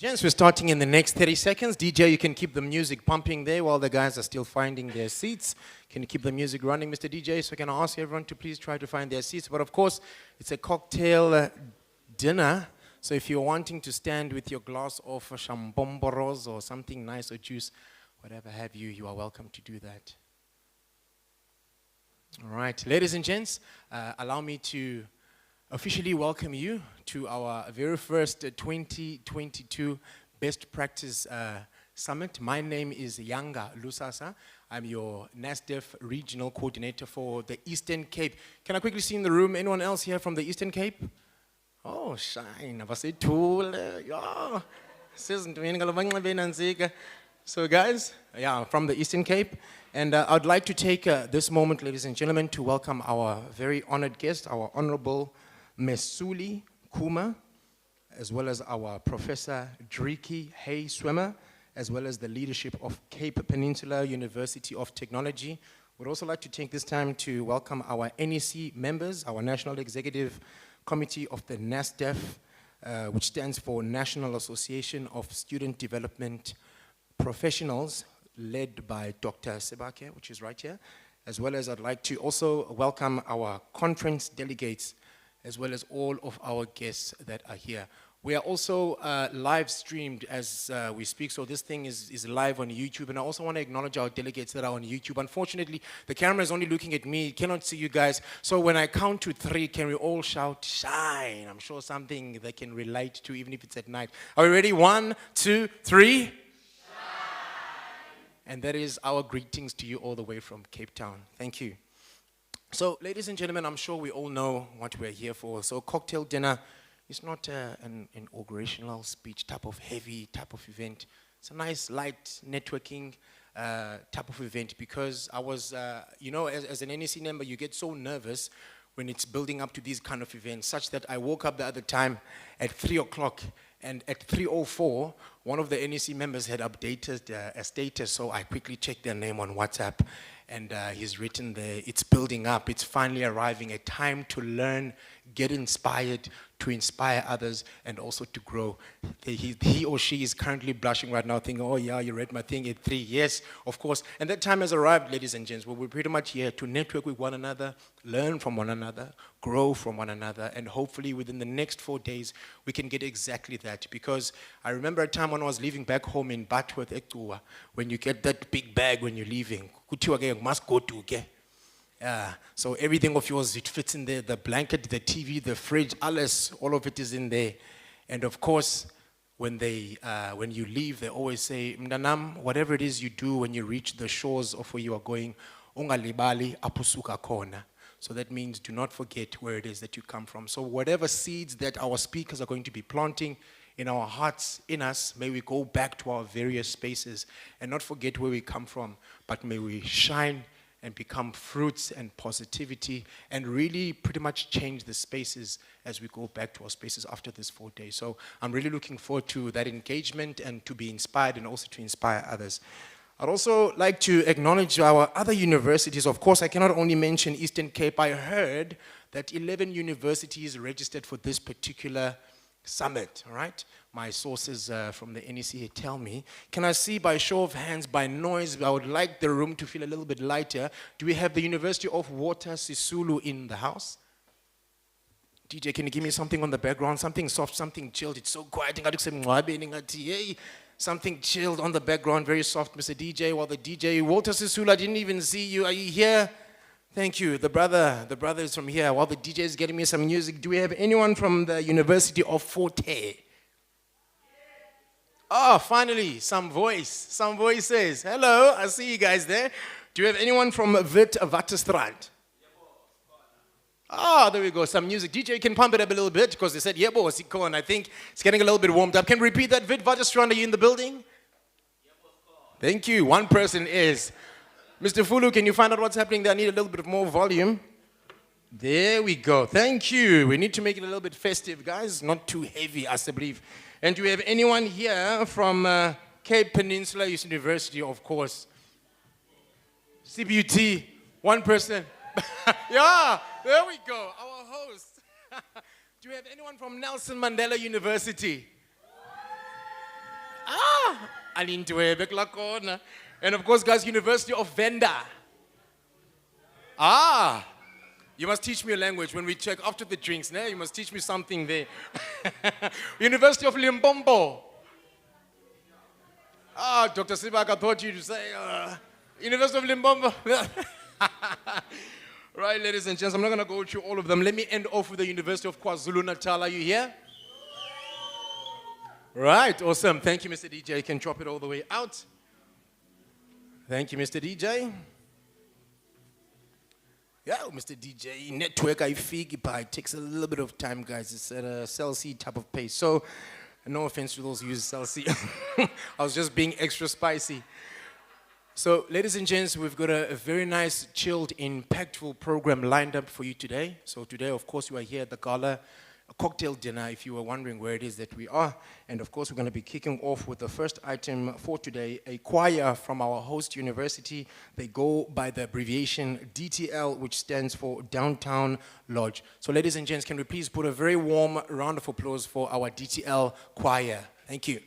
Gents, we're starting in the next 30 seconds. DJ, you can keep the music pumping there while the guys are still finding their seats. Can you keep the music running, Mr. DJ? So can I ask everyone to please try to find their seats? But of course, it's a cocktail dinner. So if you're wanting to stand with your glass of chambomboros or something nice or juice, whatever have you, you are welcome to do that. All right, ladies and gents, allow me to officially welcome you to our very first 2022 Best Practice Summit. My name is Yanga Lusasa. I'm your NASDEV Regional Coordinator for the Eastern Cape. Can I quickly see in the room anyone else here from the Eastern Cape? Oh, shine. So guys, yeah, from the Eastern Cape. And I'd like to take this moment, ladies and gentlemen, to welcome our very honored guest, our Honorable Mesuli Kuma, as well as our Professor Driki Hay Swimmer, as well as the leadership of Cape Peninsula University of Technology. We'd also like to take this time to welcome our NEC members, our National Executive Committee of the NASDEV, which stands for National Association of Student Development Professionals, led by Dr. Sebake, which is right here, as well as I'd like to also welcome our conference delegates, as well as all of our guests that are here. We are also live streamed as we speak, so this thing is live on YouTube, and I also want to acknowledge our delegates that are on YouTube. Unfortunately, the camera is only looking at me, cannot see you guys, so when I count to 3, can we all shout, shine? I'm sure something they can relate to, even if it's at night. Are we ready? 1, 2, 3. Shine. And that is our greetings to you all the way from Cape Town. Thank you. So, ladies and gentlemen, I'm sure we all know what we're here for. So, cocktail dinner is not an inaugurational speech type of heavy type of event. It's a nice, light networking type of event because I was, you know, as an NEC member, you get so nervous when it's building up to these kind of events, such that I woke up the other time at 3 o'clock, and at 3:04, one of the NEC members had updated a status, so I quickly checked their name on WhatsApp, and he's written there, it's building up, it's finally arriving, a time to learn, get inspired, to inspire others, and also to grow. He or she is currently blushing right now, thinking, oh yeah, you read my thing at 3. Yes, of course. And that time has arrived, ladies and gents, where we're pretty much here to network with one another, learn from one another, grow from one another, and hopefully within the next 4 days, we can get exactly that. Because I remember a time when I was leaving back home in Batworth, Ektuwa, when you get that big bag when you're leaving, must go to, okay? So everything of yours, it fits in there, the blanket, the TV, the fridge, alles, all of it is in there. And of course, when you leave, they always say, Mnanam, whatever it is you do when you reach the shores of where you are going, ungalibali apusuka kona. So that means do not forget where it is that you come from. So whatever seeds that our speakers are going to be planting in our hearts, in us, may we go back to our various spaces and not forget where we come from, but may we shine and become fruits and positivity and really pretty much change the spaces as we go back to our spaces after this 4 days. So I'm really looking forward to that engagement and to be inspired and also to inspire others. I'd also like to acknowledge our other universities. Of course, I cannot only mention Eastern Cape. I heard that 11 universities registered for this particular summit, all right? My sources from the NEC tell me. Can I see by show of hands, by noise, I would like the room to feel a little bit lighter. Do we have the University of Water Sisulu in the house? DJ, can you give me something on the background? Something soft, something chilled. It's so quiet. Something chilled on the background, very soft, Mr. DJ. While the DJ, Walter Sisulu, I didn't even see you. Are you here? Thank you. The brother is from here. While the DJ is getting me some music, do we have anyone from the University of Forte? Oh, finally, some voices. Hello, I see you guys there. Do you have anyone from Witwatersrand? Ah, there we go, some music. DJ, you can pump it up a little bit, because they said, yebo, sikon. I think it's getting a little bit warmed up. Can you repeat that, Witwatersrand? Are you in the building? Thank you. One person is. Mr. Fulu, can you find out what's happening there? I need a little bit more volume. There we go. Thank you. We need to make it a little bit festive, guys. Not too heavy, I believe. And do we have anyone here from Cape Peninsula University, of course? CBUT, one person. Yeah, there we go, our host. Do we have anyone from Nelson Mandela University? Alintwebe kulakona. And of course, guys, University of Venda. Ah, you must teach me a language when we check after the drinks. Nah? You must teach me something there. University of Limpopo. Ah, Dr. Sibak, I thought you to say University of Limpopo. Right, ladies and gents, I'm not going to go through all of them. Let me end off with the University of KwaZulu-Natal. Are you here? Right, awesome. Thank you, Mr. DJ. You can drop it all the way out. Thank you, Mr. DJ. Yeah, Mr. DJ, network I fig, but it takes a little bit of time, guys. It's at a Cell C type of pace. So, no offense to those who use Cell C. I was just being extra spicy. So, ladies and gents, we've got a very nice, chilled, impactful program lined up for you today. So today, of course, you are here at the gala, a cocktail dinner, if you were wondering where it is that we are. And of course, we're going to be kicking off with the first item for today, a choir from our host university. They go by the abbreviation DTL, which stands for Downtown Lodge. So ladies and gents, can we please put a very warm round of applause for our DTL choir? Thank you.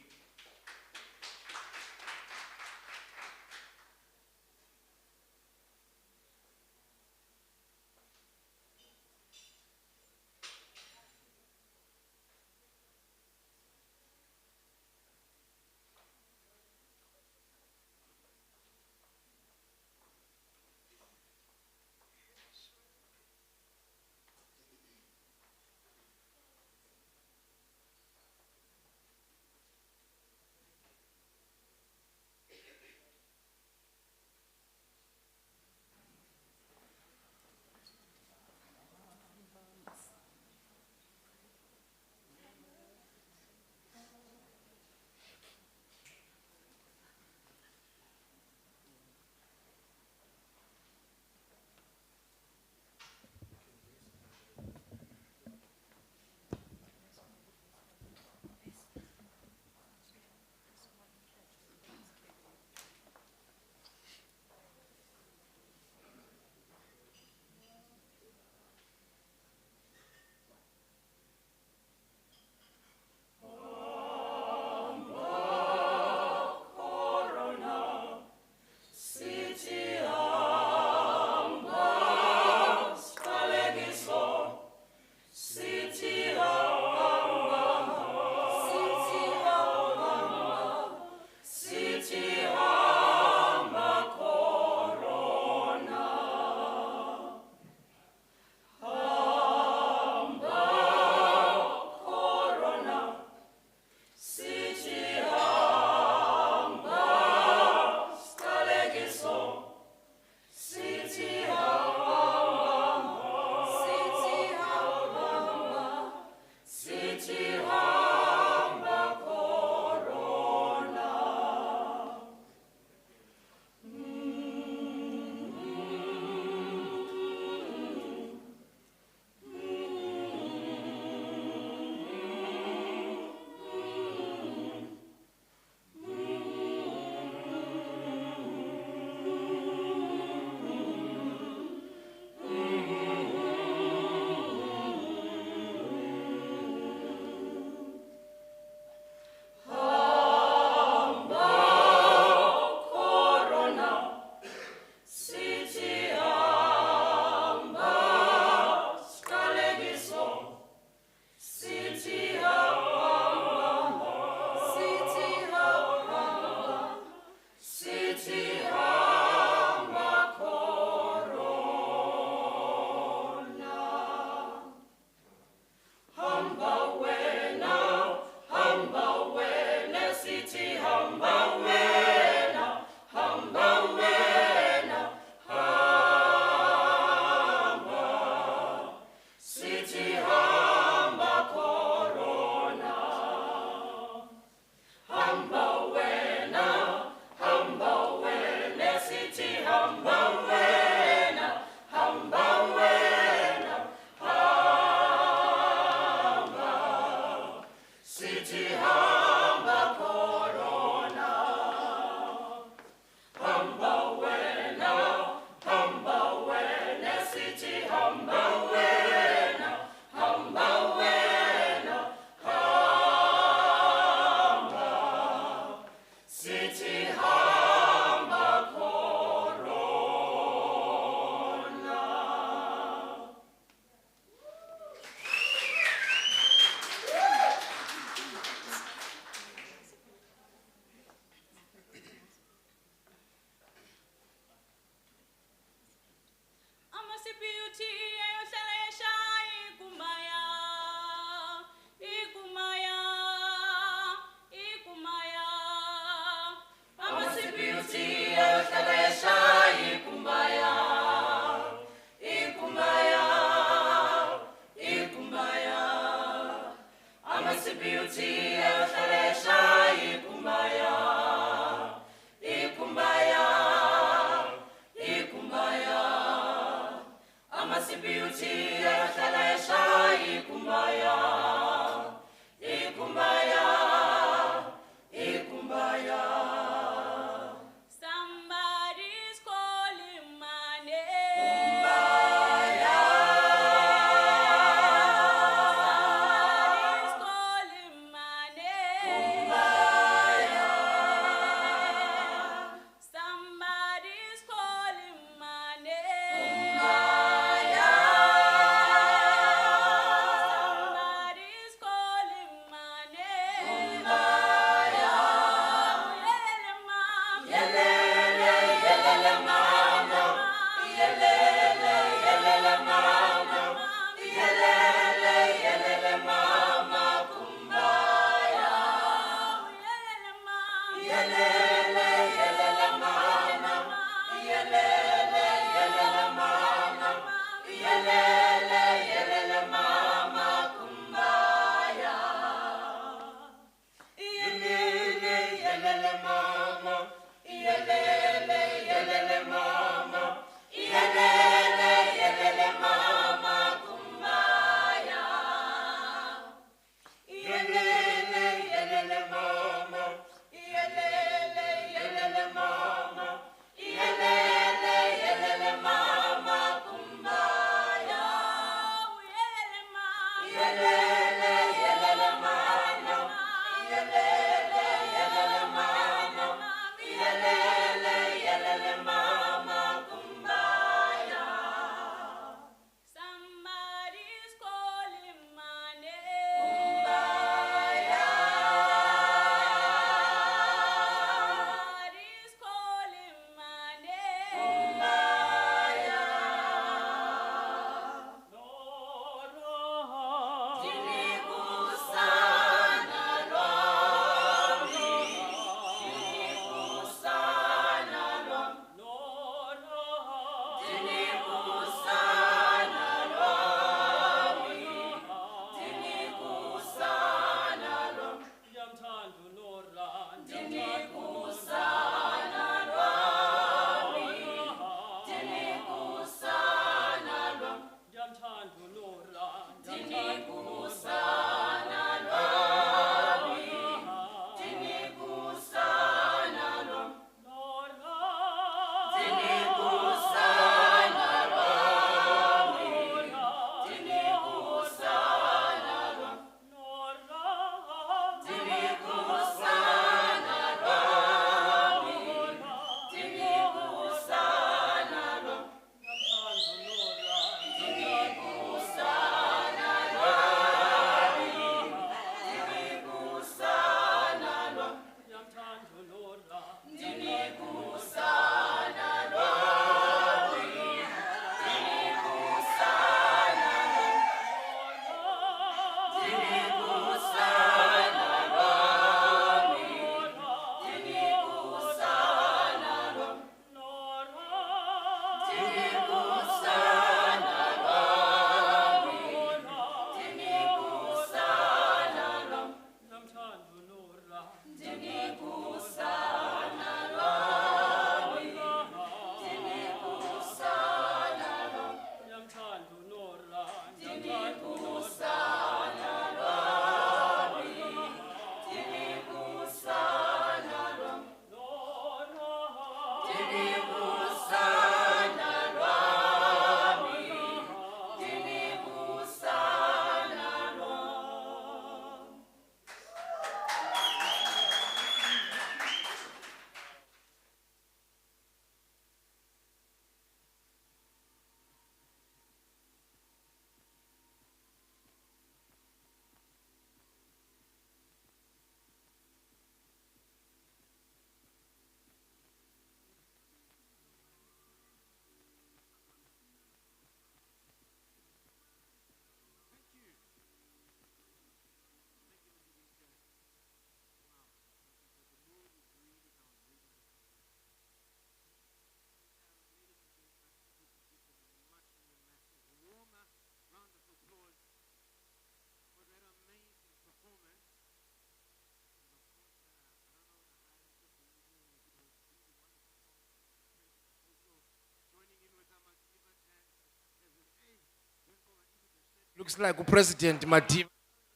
Looks like President Madiba.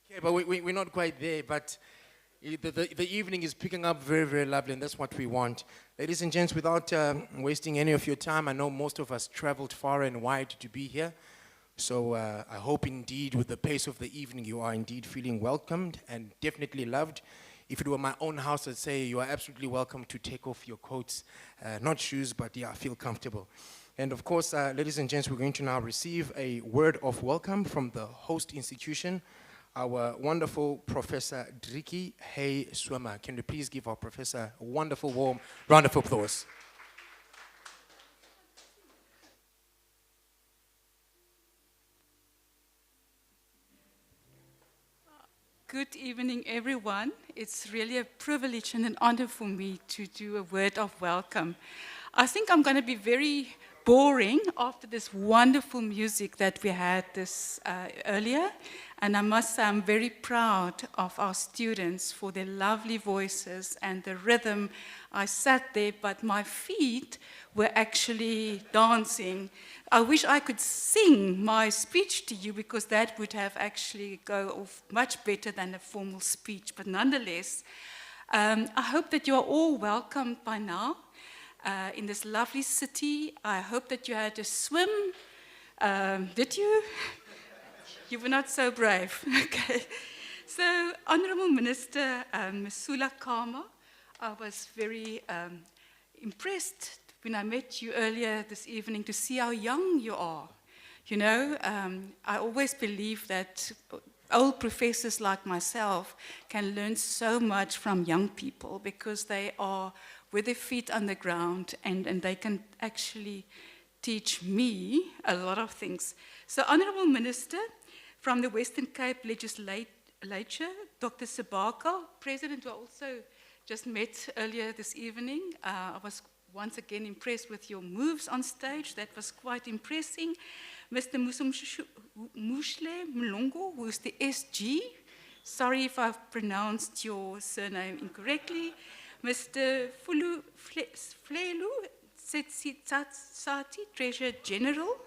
Okay, but we're not quite there, but the evening is picking up very, very lovely, and that's what we want. Ladies and gents, without wasting any of your time, I know most of us traveled far and wide to be here. So I hope indeed with the pace of the evening, you are indeed feeling welcomed and definitely loved. If it were my own house, I'd say you are absolutely welcome to take off your coats, not shoes, but yeah, feel comfortable. And of course, ladies and gents, we're going to now receive a word of welcome from the host institution, our wonderful Professor Driki Hey Swema. Can you please give our professor a wonderful, warm round of applause? Good evening, everyone. It's really a privilege and an honor for me to do a word of welcome. I think I'm going to be very boring after this wonderful music that we had this earlier. And I must say I'm very proud of our students for their lovely voices and the rhythm. I sat there, but my feet were actually dancing. I wish I could sing my speech to you, because that would have actually go off much better than a formal speech. But nonetheless, I hope that you are all welcome by now in this lovely city. I hope that you had a swim. Did you? You were not so brave. Okay. So, Honourable Minister Masula Kama, I was very impressed when I met you earlier this evening to see how young you are. You know, I always believe that old professors like myself can learn so much from young people, because they are with their feet on the ground, and they can actually teach me a lot of things. So, Honourable Minister, from the Western Cape Legislature, Dr. Sabaka, President, who I also just met earlier this evening. I was once again impressed with your moves on stage. That was quite impressive. Mr. Mushle Mlongo, who is the SG. Sorry if I've pronounced your surname incorrectly. Mr. Flelu Setsitsati, Treasurer General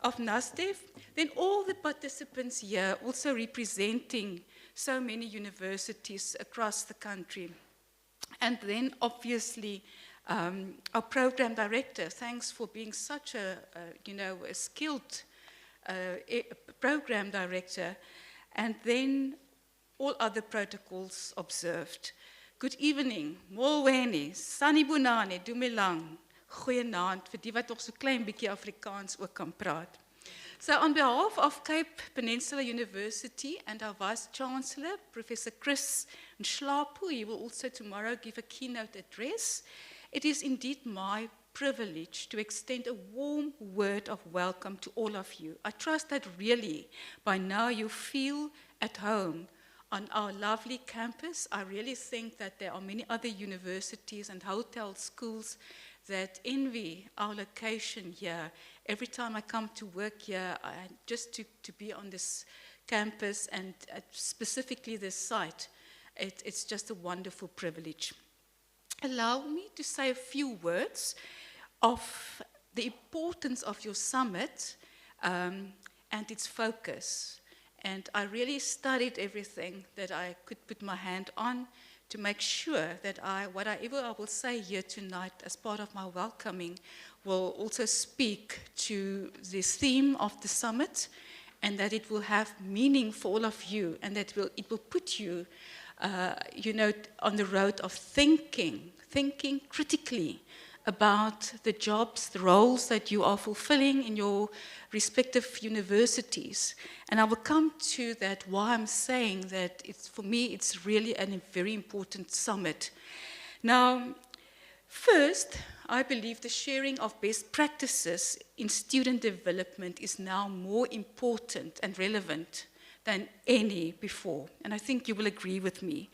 of NASDEV, then all the participants here also representing so many universities across the country. And then obviously our program director, thanks for being such a skilled program director, and then all other protocols observed. Good evening, Molweni, Sanibonani, Dumelang. Goeienaand, vir die wat nog so klein bietjie Afrikaans ook kan praat. So on behalf of Cape Peninsula University and our Vice-Chancellor, Professor Chris Nshlapu, he will also tomorrow give a keynote address. It is indeed my privilege to extend a warm word of welcome to all of you. I trust that really by now you feel at home on our lovely campus. I really think that there are many other universities and hotel schools that envy our location here. Every time I come to work here, just to be on this campus and specifically this site, it's just a wonderful privilege. Allow me to say a few words of the importance of your summit and its focus. And I really studied everything that I could put my hand on to make sure that whatever I will say here tonight as part of my welcoming will also speak to the theme of the summit, and that it will have meaning for all of you, and that it will put you, on the road of thinking critically about the jobs, the roles that you are fulfilling in your respective universities. And I will come to that, why I'm saying that for me, it's really a very important summit. Now, first, I believe the sharing of best practices in student development is now more important and relevant than any before. And I think you will agree with me.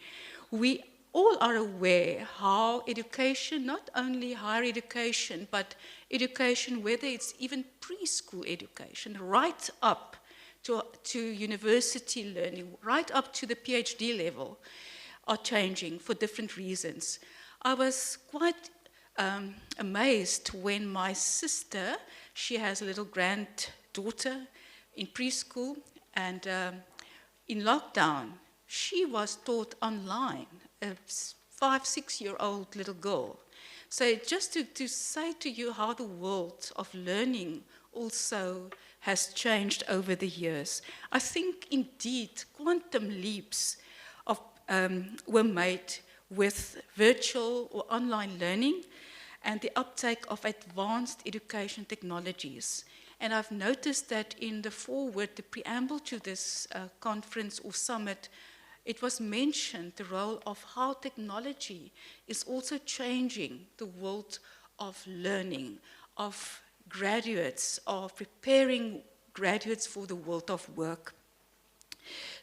We all are aware how education, not only higher education, but education, whether it's even preschool education, right up to university learning, right up to the PhD level, are changing for different reasons. I was quite amazed when my sister, she has a little granddaughter in preschool, and in lockdown, she was taught online, a 5-6-year-old little girl. So just to say to you how the world of learning also has changed over the years. I think indeed quantum leaps were made with virtual or online learning and the uptake of advanced education technologies. And I've noticed that in the foreword, the preamble to this conference or summit, it was mentioned the role of how technology is also changing the world of learning, of graduates, of preparing graduates for the world of work.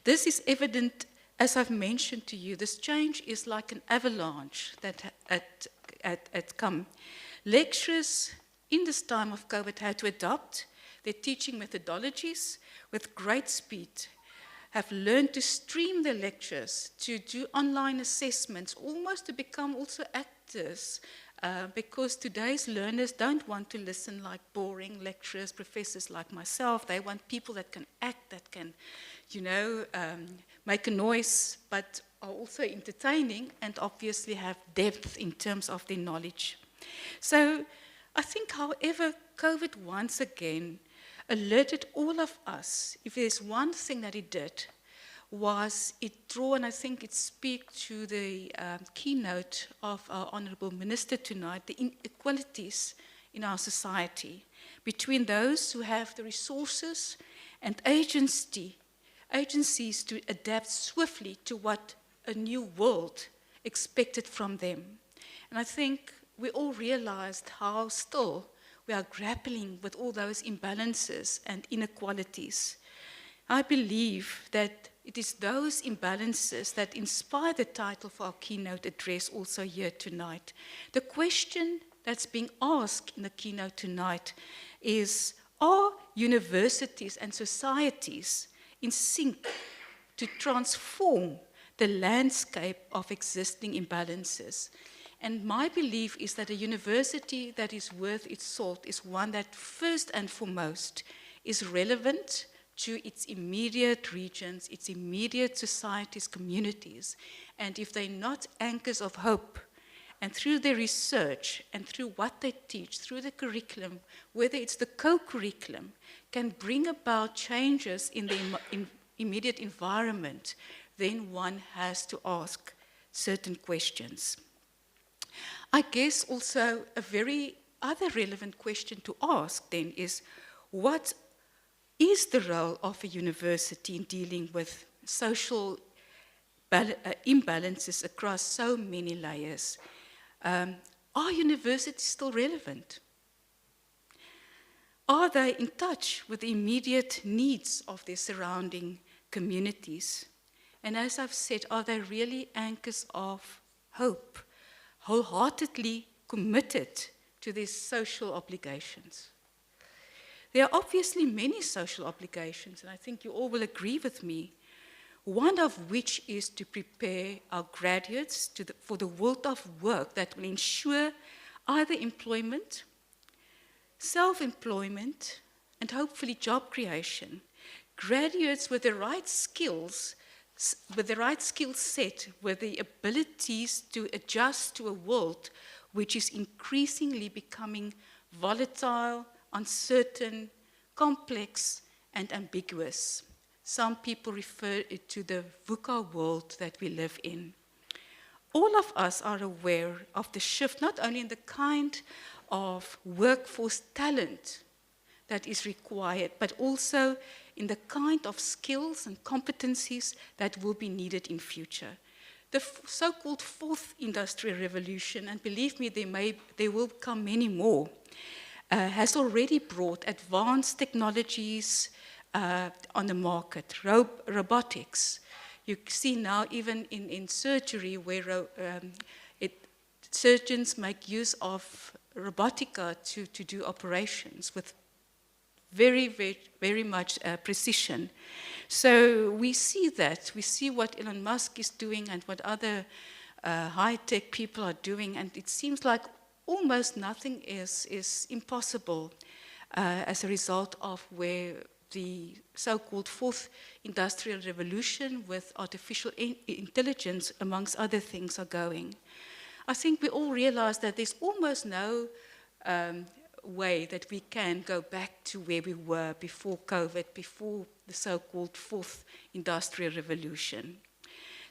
This is evident as I've mentioned to you, this change is like an avalanche that had come. Lecturers in this time of COVID had to adopt their teaching methodologies with great speed, have learned to stream their lectures, to do online assessments, almost to become also actors, because today's learners don't want to listen like boring lecturers, professors like myself. They want people that can act, that can, make a noise, but are also entertaining and obviously have depth in terms of their knowledge. So I think, however, COVID once again alerted all of us, if there's one thing that it did, was it drew, and I think it speaks to the keynote of our Honourable Minister tonight, the inequalities in our society between those who have the resources and agencies to adapt swiftly to what a new world expected from them. And I think we all realized how still we are grappling with all those imbalances and inequalities. I believe that it is those imbalances that inspire the title for our keynote address also here tonight. The question that's being asked in the keynote tonight is, are universities and societies in sync to transform the landscape of existing imbalances? And my belief is that a university that is worth its salt is one that first and foremost is relevant to its immediate regions, its immediate societies, communities. And if they're not anchors of hope, and through their research and through what they teach, through the curriculum, whether it's the co-curriculum, can bring about changes in the immediate environment, then one has to ask certain questions. I guess also a very other relevant question to ask then is, what is the role of a university in dealing with social imbalances across so many layers? Are universities still relevant? Are they in touch with the immediate needs of their surrounding communities? And as I've said, are they really anchors of hope, wholeheartedly committed to their social obligations? There are obviously many social obligations, and I think you all will agree with me, one of which is to prepare our graduates for the world of work that will ensure either employment, self-employment, and hopefully job creation. Graduates with the right skills, with the right skill set, with the abilities to adjust to a world which is increasingly becoming volatile, uncertain, complex, and ambiguous. Some people refer it to the VUCA world that we live in. All of us are aware of the shift, not only in the kind of workforce talent that is required, but also in the kind of skills and competencies that will be needed in future. The so-called fourth industrial revolution, and believe me, there will come many more, has already brought advanced technologies on the market, robotics. You see now even in surgery where surgeons make use of robotica to do operations with very, very, very much precision. So we see that. We see what Elon Musk is doing and what other high-tech people are doing, and it seems like almost nothing is impossible as a result of where the so-called fourth industrial revolution with artificial intelligence, amongst other things, are going. I think we all realize that there's almost no way that we can go back to where we were before COVID, before the so-called fourth industrial revolution.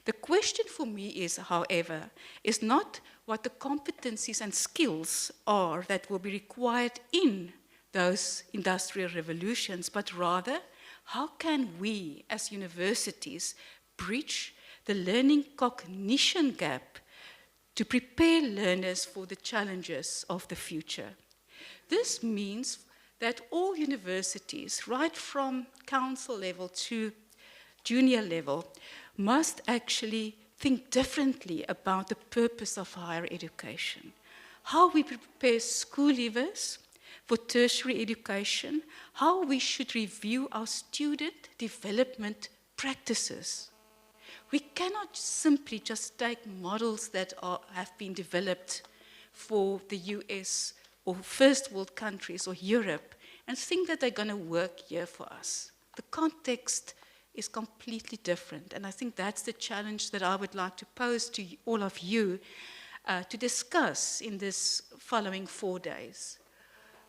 The question for me is, however, is not what the competencies and skills are that will be required in those industrial revolutions, but rather, how can we as universities bridge the learning cognition gap to prepare learners for the challenges of the future? This means that all universities, right from council level to junior level, must actually think differently about the purpose of higher education. How we prepare school leavers for tertiary education, how we should review our student development practices. We cannot simply just take models that have been developed for the US or first world countries or Europe and think that they're going to work here for us. The context is completely different, and I think that's the challenge that I would like to pose to all of you to discuss in this following 4 days.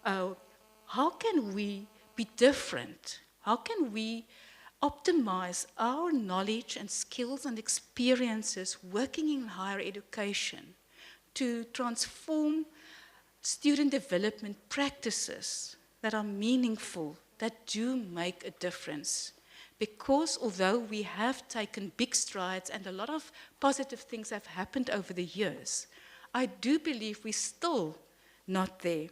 How can we be different? How can we optimize our knowledge and skills and experiences working in higher education to transform student development practices that are meaningful, that do make a difference? Because although we have taken big strides and a lot of positive things have happened over the years, I do believe we're still not there.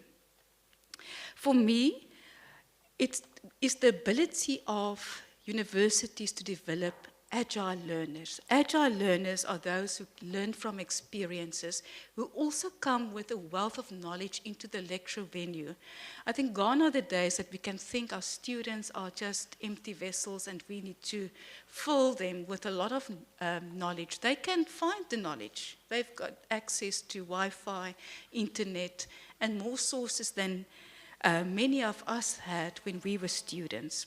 For me, it is the ability of universities to develop agile learners. Agile learners are those who learn from experiences, who also come with a wealth of knowledge into the lecture venue. I think gone are the days that we can think our students are just empty vessels and we need to fill them with a lot of knowledge. They can find the knowledge. They've got access to Wi-Fi, internet, and more sources than many of us had when we were students.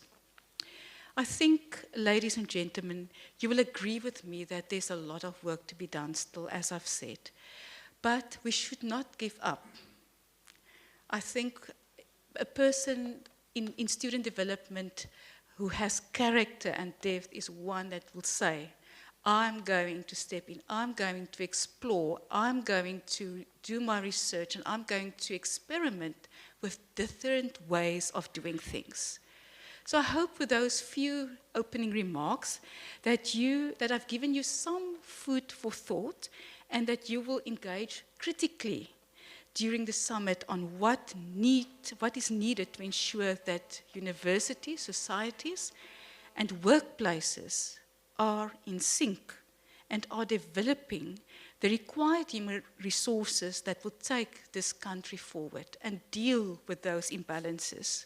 I think, ladies and gentlemen, you will agree with me that there's a lot of work to be done still, as I've said. But we should not give up. I think a person in student development who has character and depth is one that will say, I'm going to step in, I'm going to explore, I'm going to do my research, and I'm going to experiment with different ways of doing things. So I hope with those few opening remarks that I've given you some food for thought and that you will engage critically during the summit on what is needed to ensure that universities, societies, and workplaces are in sync and are developing the required human resources that will take this country forward and deal with those imbalances.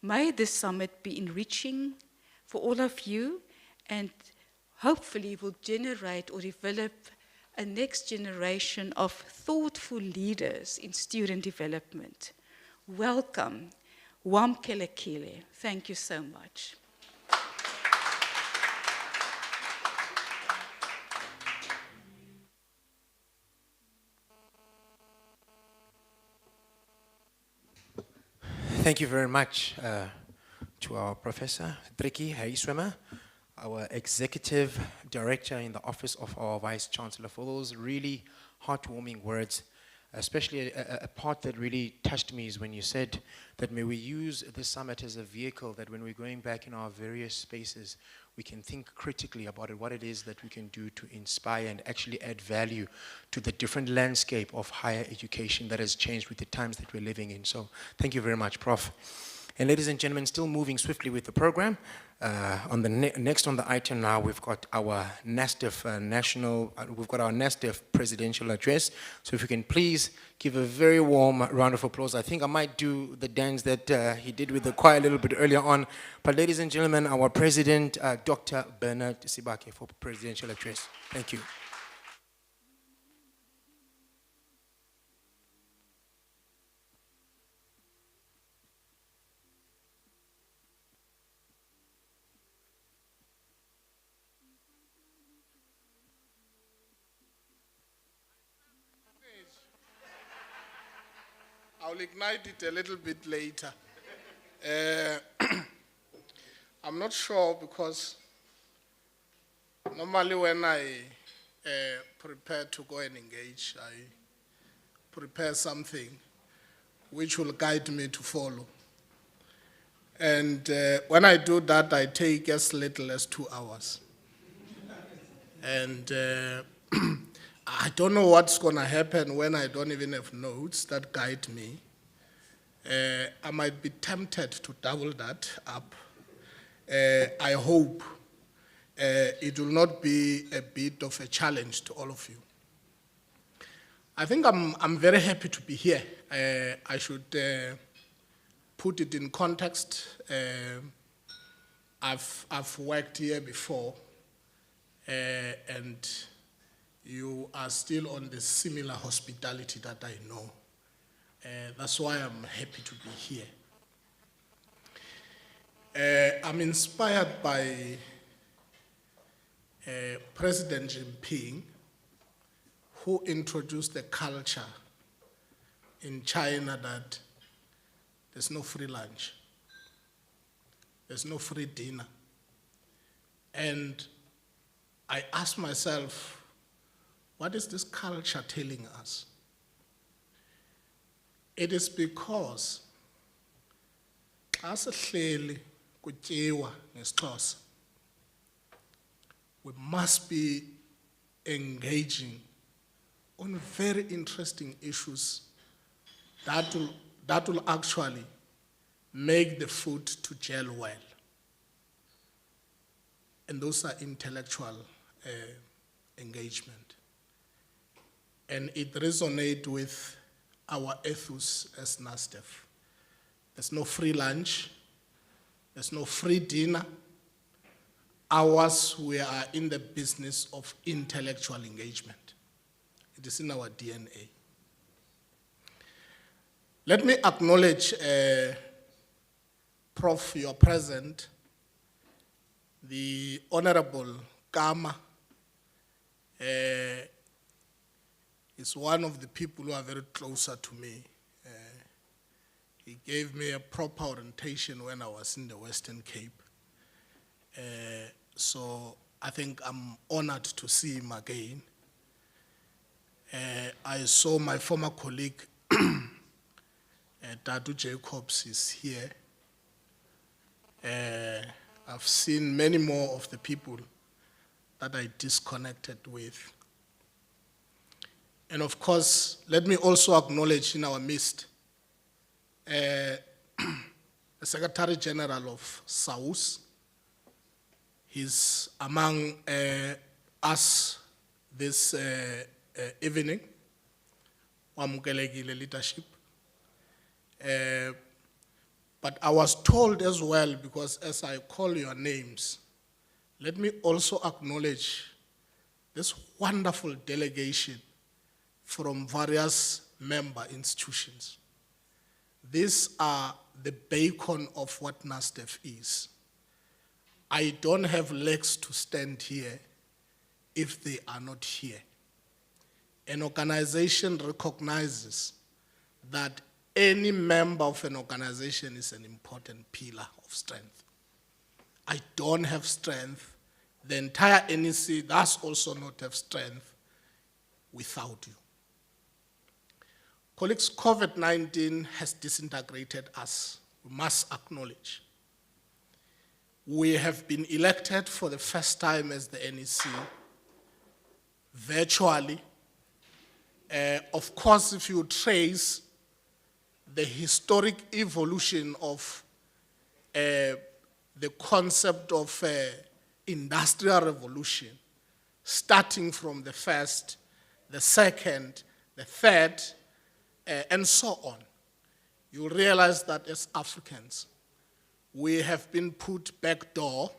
May this summit be enriching for all of you and hopefully will generate or develop a next generation of thoughtful leaders in student development. Welcome. Wamkelekile. Thank you so much. Thank you very much to our Professor Triki Haiswema, our Executive Director in the Office of our Vice Chancellor, for those really heartwarming words. Especially a part that really touched me is when you said that may we use this summit as a vehicle that when we're going back in our various spaces, we can think critically about it, what it is that we can do to inspire and actually add value to the different landscape of higher education that has changed with the times that we're living in. So thank you very much, Prof. And ladies and gentlemen, still moving swiftly with the program. Next on the item now, we've got our NASDEV we've got our NASDEV presidential address. So if you can please give a very warm round of applause. I think I might do the dance that he did with the choir a little bit earlier on. But ladies and gentlemen, our president, Dr. Bernard Sibake, for presidential address. Thank you. I'll ignite it a little bit later. I'm not sure because normally when I prepare to go and engage, I prepare something which will guide me to follow. And when I do that, I take as little as 2 hours. And I don't know what's going to happen when I don't even have notes that guide me. I might be tempted to double that up. I hope it will not be a bit of a challenge to all of you. I think I'm very happy to be here. I should put it in context. I've worked here before, and you are still on the similar hospitality that I know. That's why I'm happy to be here. I'm inspired by President Jinping, who introduced the culture in China that there's no free lunch, there's no free dinner. And I asked myself, what is this culture telling us? It is because xa sihleli kutyiwa ngesiXhosa, we must be engaging on very interesting issues that will actually make the food to gel well. And those are intellectual engagement. And it resonates with our ethos as NASDEV. There's no free lunch, there's no free dinner. Ours, we are in the business of intellectual engagement. It is in our DNA. Let me acknowledge, Prof, your present, the Honorable Kama is one of the people who are very closer to me. He gave me a proper orientation when I was in the Western Cape. So I think I'm honored to see him again. I saw my former colleague, Dadu Jacobs, is here. I've seen many more of the people that I disconnected with. And of course, let me also acknowledge in our midst the Secretary General of SAUS. He's among us this evening, wamukelekile leadership. But I was told as well, because as I call your names, let me also acknowledge this wonderful delegation from various member institutions. These are the beacon of what NASDEV is. I don't have legs to stand here if they are not here. An organization recognizes that any member of an organization is an important pillar of strength. I don't have strength. The entire NEC does also not have strength without you. Colleagues, COVID-19 has disintegrated us. We must acknowledge. We have been elected for the first time as the NEC, virtually. Of course, if you trace the historic evolution of the concept of industrial revolution, starting from the first, the second, the third, and so on, you realize that as Africans, we have been put backdoor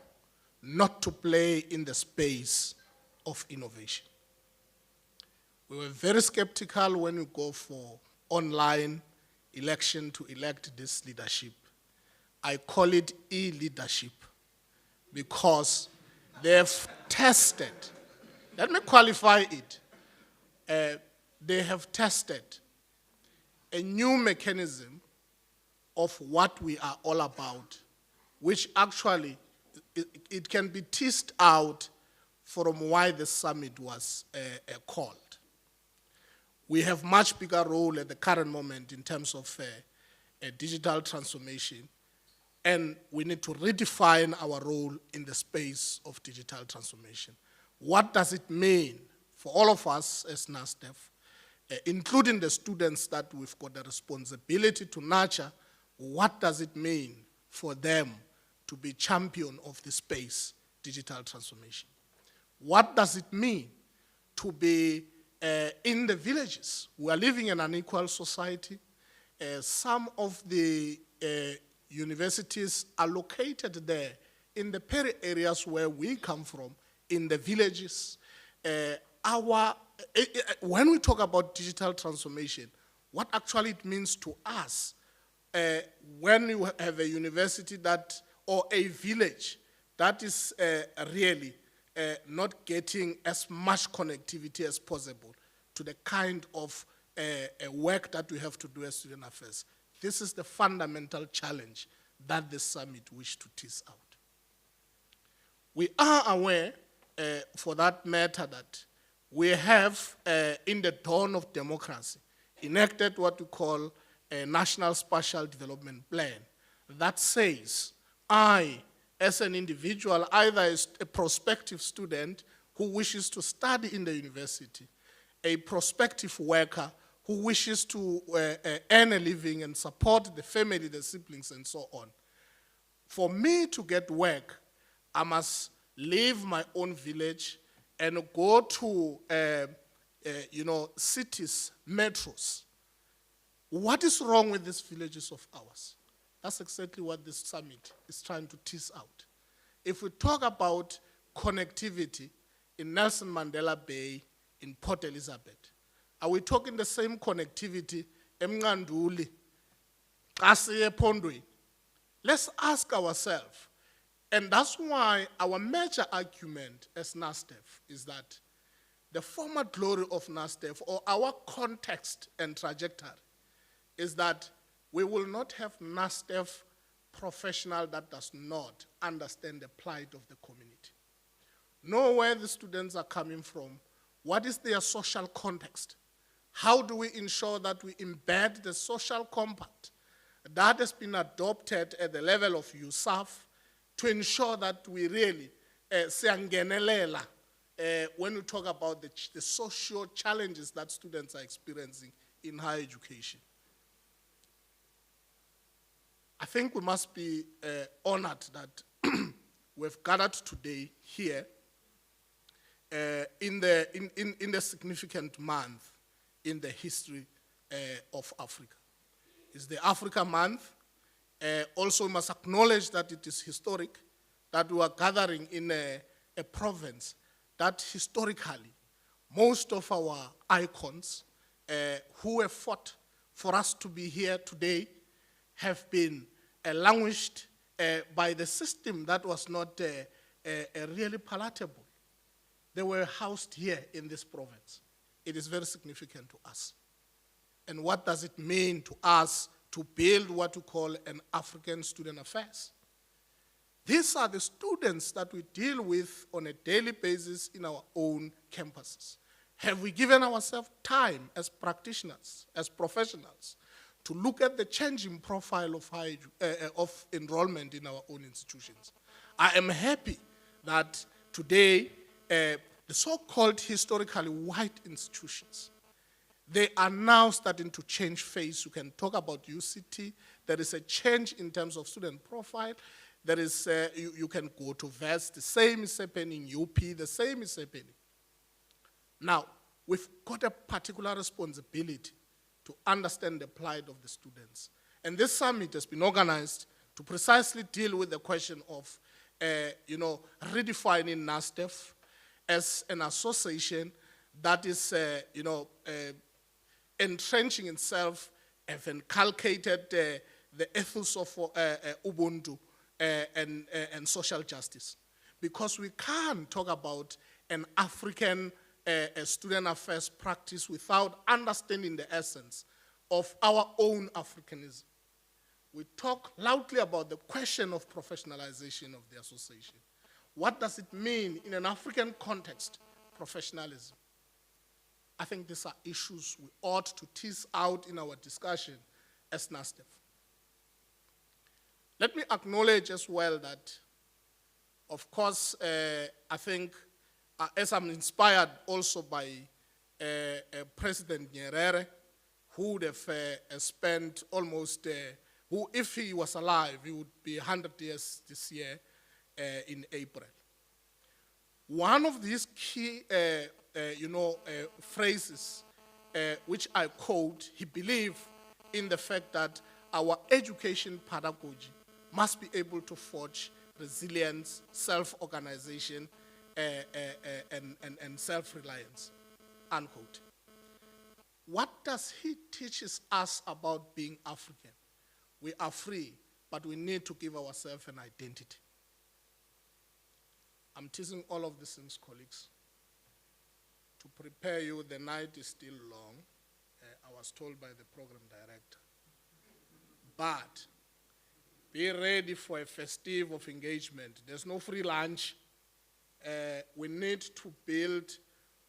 not to play in the space of innovation. We were very skeptical when we go for online election to elect this leadership. I call it e-leadership because they've tested, let me qualify it, they have tested a new mechanism of what we are all about, which actually, it can be teased out from why the summit was called. We have much bigger role at the current moment in terms of a digital transformation, and we need to redefine our role in the space of digital transformation. What does it mean for all of us as NASDEV, including the students that we've got the responsibility to nurture? What does it mean for them to be champion of the space digital transformation. What does it mean to be in the villages? We are living in an unequal society. Some of the universities are located there in the peri areas where we come from, in the villages. When we talk about digital transformation, what actually it means to us, when you have a university that, or a village that is really not getting as much connectivity as possible to the kind of work that we have to do as student affairs. This is the fundamental challenge that the summit wished to tease out. We are aware, for that matter, that we have, in the dawn of democracy, enacted what we call a National Spatial Development Plan that says, I, as an individual, either as a prospective student who wishes to study in the university, a prospective worker who wishes to earn a living and support the family, the siblings, and so on. For me to get work, I must leave my own village and go to cities, metros. What is wrong with these villages of ours? That's exactly what this summit is trying to tease out. If we talk about connectivity in Nelson Mandela Bay, in Port Elizabeth, are we talking the same connectivity eMnqanduli, Kasiye Pondweni? Let's ask ourselves, and that's why our major argument as NASDEV is that the former glory of NASDEV, or our context and trajectory, is that we will not have NASDEV professional that does not understand the plight of the community. Know where the students are coming from, what is their social context, how do we ensure that we embed the social compact that has been adopted at the level of USAF to ensure that we really siyangenelela when we talk about the social challenges that students are experiencing in higher education. I think we must be honored that we've gathered today here in the significant month in the history of Africa. It's the Africa Month. Also, we must acknowledge that it is historic, that we are gathering in a province that historically, most of our icons who have fought for us to be here today have been languished by the system that was not really palatable. They were housed here in this province. It is very significant to us. And what does it mean to us to build what we call an African student affairs? These are the students that we deal with on a daily basis in our own campuses. Have we given ourselves time as practitioners, as professionals, to look at the changing profile of enrollment in our own institutions? I am happy that today, the so-called historically white institutions, they are now starting to change face. You can talk about UCT. There is a change in terms of student profile. There is, you can go to VEST. The same is happening. UP, the same is happening. Now, we've got a particular responsibility to understand the plight of the students. And this summit has been organized to precisely deal with the question of, redefining NASDEV as an association that is, entrenching itself, have inculcated the ethos of Ubuntu and social justice. Because we can't talk about an African student affairs practice without understanding the essence of our own Africanism. We talk loudly about the question of professionalization of the association. What does it mean in an African context, professionalism? I think these are issues we ought to tease out in our discussion as NASDEV. Let me acknowledge as well that, of course, I think, as I'm inspired also by President Nyerere, who would have spent almost, who, if he was alive, he would be 100 years this year in April. One of these key, phrases, which I quote, he believed in the fact that our education pedagogy must be able to forge resilience, self-organization, and self-reliance, unquote. What does he teaches us about being African? We are free, but we need to give ourselves an identity. I'm teasing all of these things, colleagues. To prepare you, the night is still long. I was told by the program director. But be ready for a festive of engagement. There's no free lunch. We need to build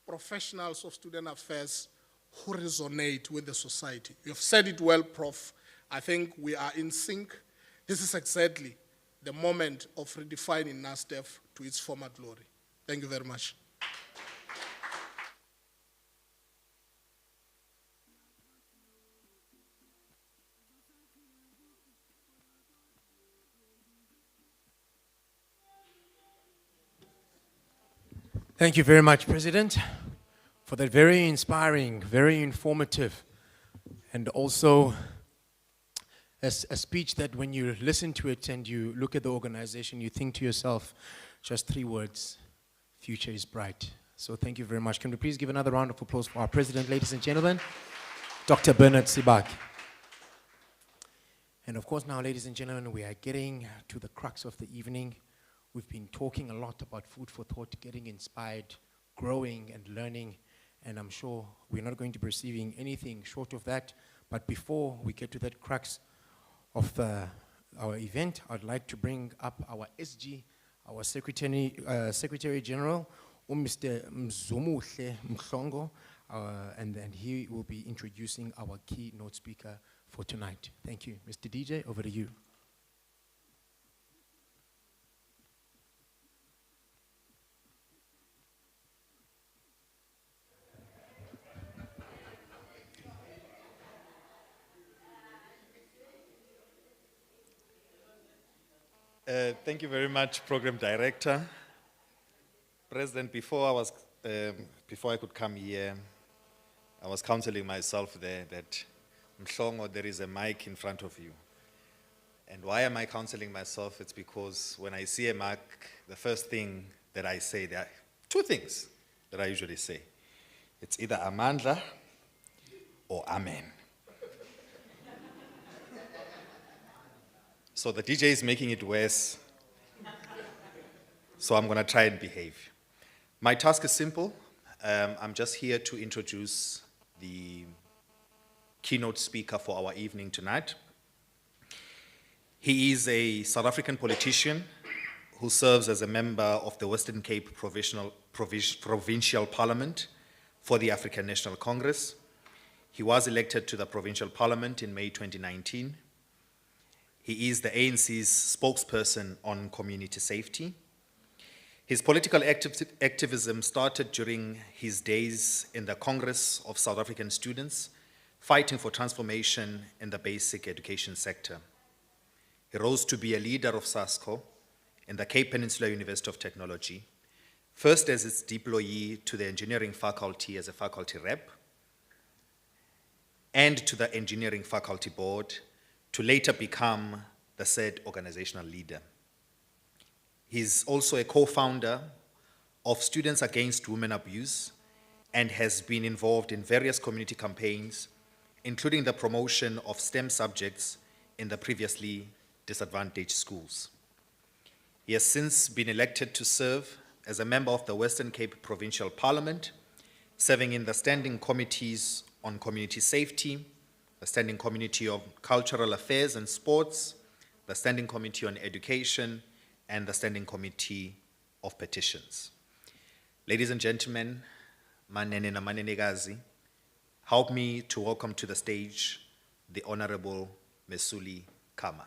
professionals of student affairs who resonate with the society. You've said it well, Prof. I think we are in sync. This is exactly the moment of redefining NASDEV to its former glory. Thank you very much. Thank you very much, President, for that very inspiring, very informative, and also a speech that when you listen to it and you look at the organization, you think to yourself, just 3 words, future is bright. So thank you very much. Can we please give another round of applause for our President, ladies and gentlemen, Dr. Bernard Sibak. And of course now, ladies and gentlemen, we are getting to the crux of the evening. We've been talking a lot about food for thought, getting inspired, growing and learning, and I'm sure we're not going to be receiving anything short of that. But before we get to that crux of our event, I'd like to bring up our SG, our Secretary General, Mr. Mzumuhle Mhlongo, and he will be introducing our keynote speaker for tonight. Thank you. Mr. DJ, over to you. Thank you very much, Program Director. President, before I could come here, I was counseling myself there that, Mhlongo, there is a mic in front of you. And why am I counseling myself? It's because when I see a mic, the first thing that I say, there are 2 things that I usually say. It's either Amandla or Amen. So the DJ is making it worse. So I'm going to try and behave. My task is simple. I'm just here to introduce the keynote speaker for our evening tonight. He is a South African politician who serves as a member of the Western Cape Provincial Parliament for the African National Congress. He was elected to the Provincial Parliament in May 2019. He is the ANC's spokesperson on community safety. His political activism started during his days in the Congress of South African Students, fighting for transformation in the basic education sector. He rose to be a leader of SASCO in the Cape Peninsula University of Technology, first as its deployee to the engineering faculty as a faculty rep, and to the engineering faculty board, to later become the said organizational leader. He's also a co-founder of Students Against Women Abuse and has been involved in various community campaigns, including the promotion of STEM subjects in the previously disadvantaged schools. He has since been elected to serve as a member of the Western Cape Provincial Parliament, serving in the Standing Committees on Community Safety, the Standing Committee on Cultural Affairs and Sports, the Standing Committee on Education, and the Standing Committee of Petitions. Ladies and gentlemen, manene na manenekazi, help me to welcome to the stage the Honorable Mesuli Kama.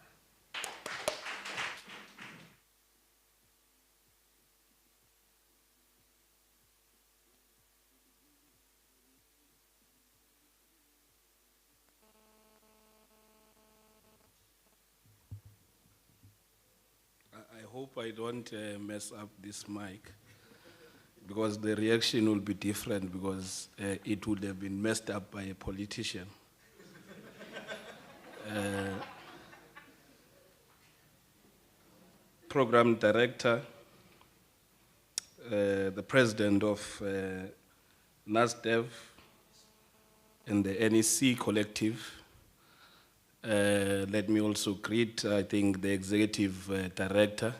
I hope I don't mess up this mic. because the reaction will be different because it would have been messed up by a politician. Program director, the president of NASDEV and the NEC collective. Let me also greet, I think, the executive director,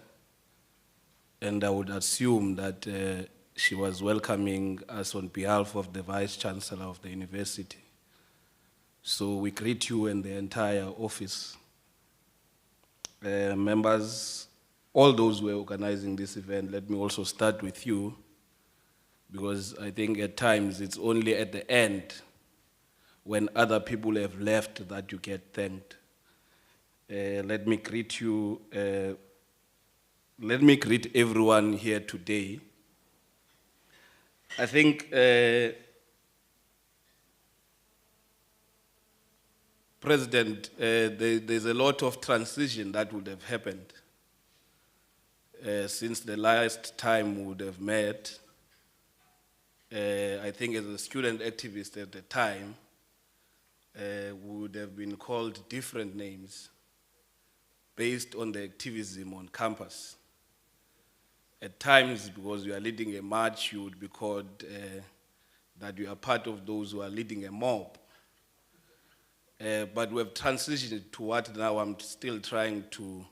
and I would assume that she was welcoming us on behalf of the Vice Chancellor of the university. So we greet you and the entire office. Members, all those who are organizing this event, let me also start with you, because I think at times it's only at the end when other people have left that you get thanked. Let me greet you, let me greet everyone here today. I think President, there's a lot of transition that would have happened since the last time we would have met. I think as a student activist at the time, we would have been called different names based on the activism on campus. At times, because you are leading a march, you would be called that you are part of those who are leading a mob. But we have transitioned to what now I'm still trying to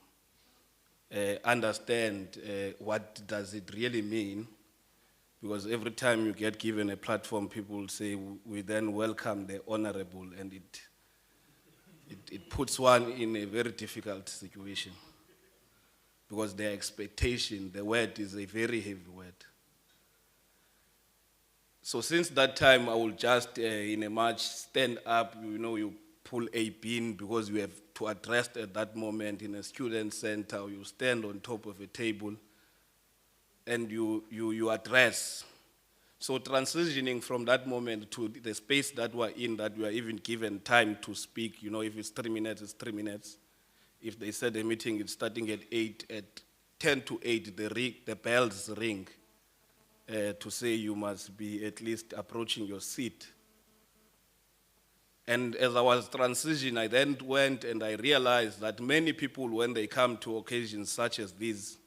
understand what does it really mean, because every time you get given a platform, people say we then welcome the honorable, and it puts one in a very difficult situation, because their expectation, the word is a very heavy word. So since that time, I will just in a march stand up, you pull a pin because you have to address at that moment in a student center, or you stand on top of a table and you address. So transitioning from that moment to the space that we're in, that we are even given time to speak, if it's 3 minutes, it's 3 minutes. If they said a meeting is starting at 8, at 10 to 8, the bells ring to say you must be at least approaching your seat. And as I was transitioning, I then went and I realized that many people, when they come to occasions such as these,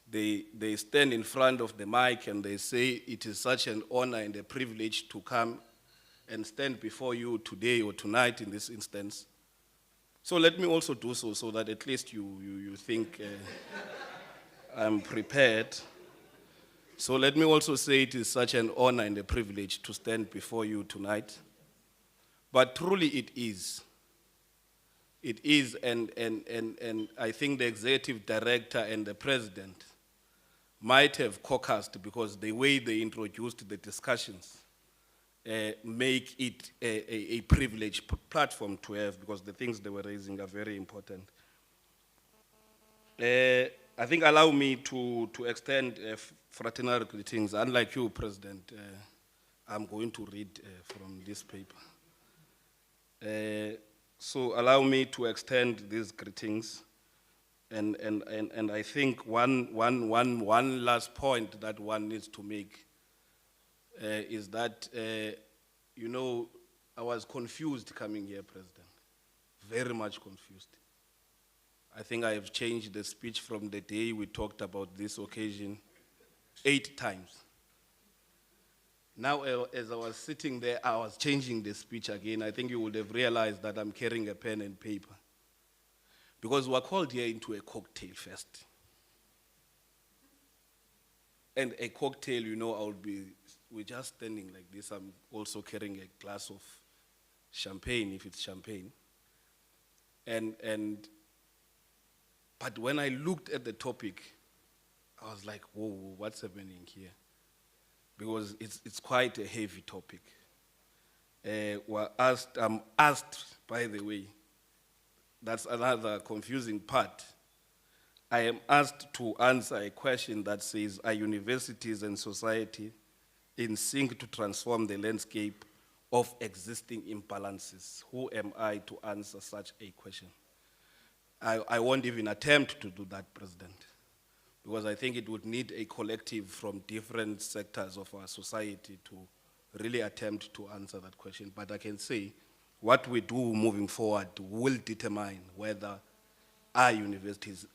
they stand in front of the mic and they say, it is such an honor and a privilege to come and stand before you today or tonight in this instance. So let me also do so that at least you think I'm prepared. So let me also say it is such an honor and a privilege to stand before you tonight. But truly it is. It is, and I think the executive director and the president might have caucused, because the way they introduced the discussions make it a privileged platform to have, because the things they were raising are very important. I think allow me to extend fraternal greetings. Unlike you, President, I'm going to read from this paper. So allow me to extend these greetings, and I think one last point that one needs to make is that I was confused coming here, President, very much confused. I think I have changed the speech from the day we talked about this occasion 8 times. Now, as I was sitting there, I was changing the speech again. I think you would have realized that I'm carrying a pen and paper, because we're called here into a cocktail fest. And a cocktail, we're just standing like this. I'm also carrying a glass of champagne, if it's champagne. But when I looked at the topic, I was like, whoa, what's happening here? Because it's quite a heavy topic. I'm asked, by the way, that's another confusing part. I am asked to answer a question that says, are universities and society in sync to transform the landscape of existing imbalances? Who am I to answer such a question? I won't even attempt to do that, President, because I think it would need a collective from different sectors of our society to really attempt to answer that question. But I can say what we do moving forward will determine whether are universities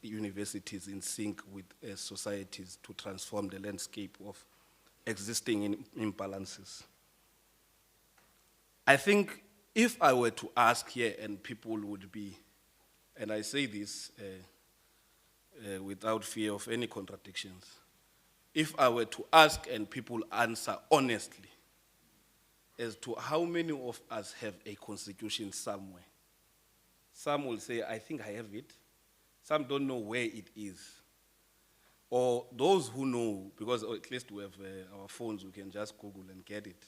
in sync with societies to transform the landscape of existing imbalances. I think if I were to ask here and people would be, and I say this without fear of any contradictions, if I were to ask and people answer honestly as to how many of us have a constitution somewhere, some will say, I think I have it. Some don't know where it is. Or those who know, because at least we have our phones, we can just Google and get it.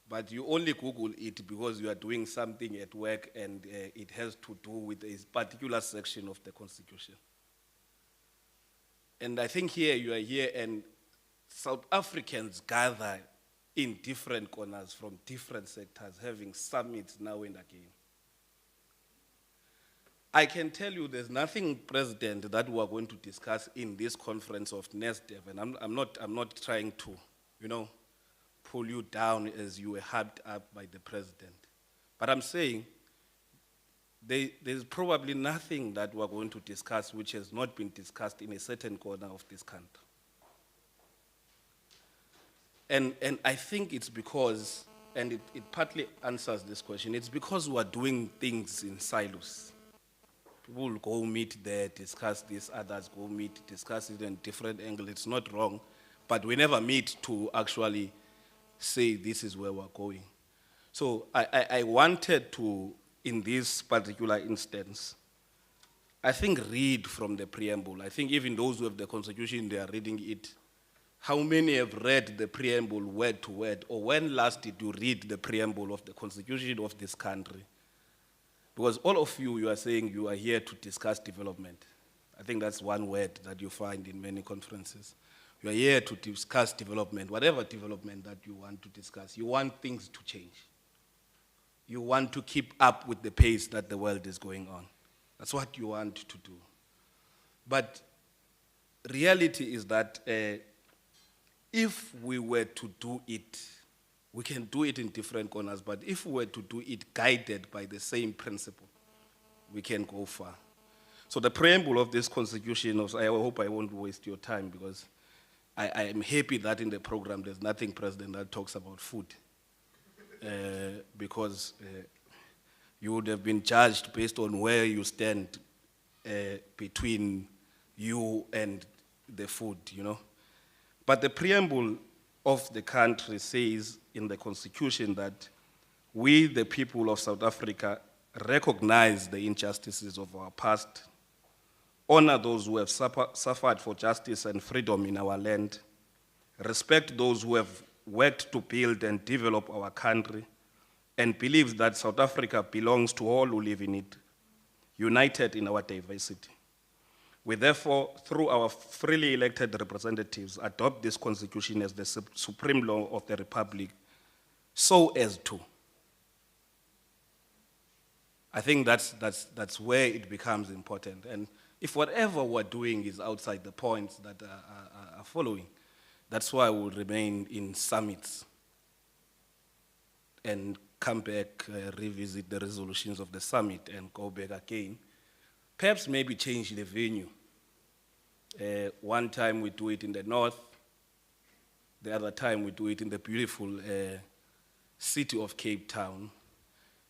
But you only Google it because you are doing something at work and it has to do with a particular section of the Constitution. And I think here you are here and South Africans gather in different corners from different sectors, having summits now and again. I can tell you there's nothing, President, that we are going to discuss in this conference of NASDEV, and I'm not trying to, pull you down as you were hyped up by the President. But I'm saying there's probably nothing that we're going to discuss which has not been discussed in a certain corner of this country. And I think it's because, and it partly answers this question, it's because we're doing things in silos. People will go meet there, discuss this, others go meet, discuss it in different angles. It's not wrong, but we never meet to actually say this is where we're going. So I wanted to, in this particular instance, I think read from the preamble. I think even those who have the Constitution, they are reading it. How many have read the preamble word to word? Or when last did you read the preamble of the Constitution of this country? Because all of you are saying you are here to discuss development. I think that's one word that you find in many conferences. You are here to discuss development, whatever development that you want to discuss. You want things to change. You want to keep up with the pace that the world is going on. That's what you want to do. But reality is that if we were to do it, we can do it in different corners, but if we were to do it guided by the same principle, we can go far. So the preamble of this constitution, I hope I won't waste your time because I am happy that in the program there's nothing, President, that talks about food. Because you would have been judged based on where you stand between you and the food, But the preamble of the country says in the Constitution that we, the people of South Africa, recognize the injustices of our past, honor those who have suffered for justice and freedom in our land, respect those who have worked to build and develop our country, and believes that South Africa belongs to all who live in it, united in our diversity. We therefore, through our freely elected representatives, adopt this constitution as the supreme law of the Republic, so as to. I think that's where it becomes important. And if whatever we're doing is outside the points that are following, that's why we'll remain in summits and come back, revisit the resolutions of the summit and go back again. Perhaps maybe change the venue. One time we do it in the north, the other time we do it in the beautiful city of Cape Town.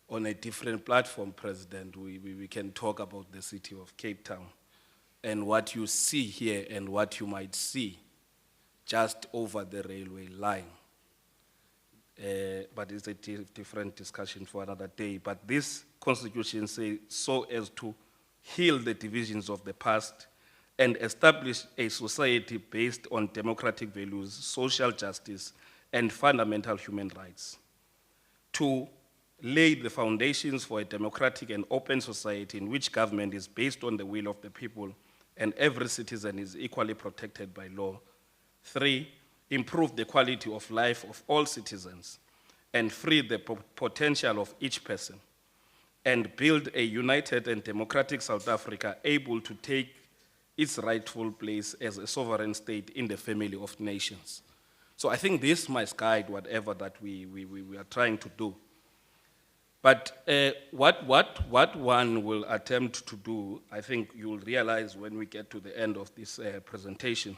On a different platform, President, we can talk about the city of Cape Town and what you see here and what you might see just over the railway line. But it's a different discussion for another day. But this constitution says so as to heal the divisions of the past and establish a society based on democratic values, social justice, and fundamental human rights. To lay the foundations for a democratic and open society in which government is based on the will of the people and every citizen is equally protected by law. 3, improve the quality of life of all citizens and free the potential of each person, and build a united and democratic South Africa able to take its rightful place as a sovereign state in the family of nations. So I think this must guide whatever that we are trying to do. But what one will attempt to do, I think you'll realize when we get to the end of this presentation.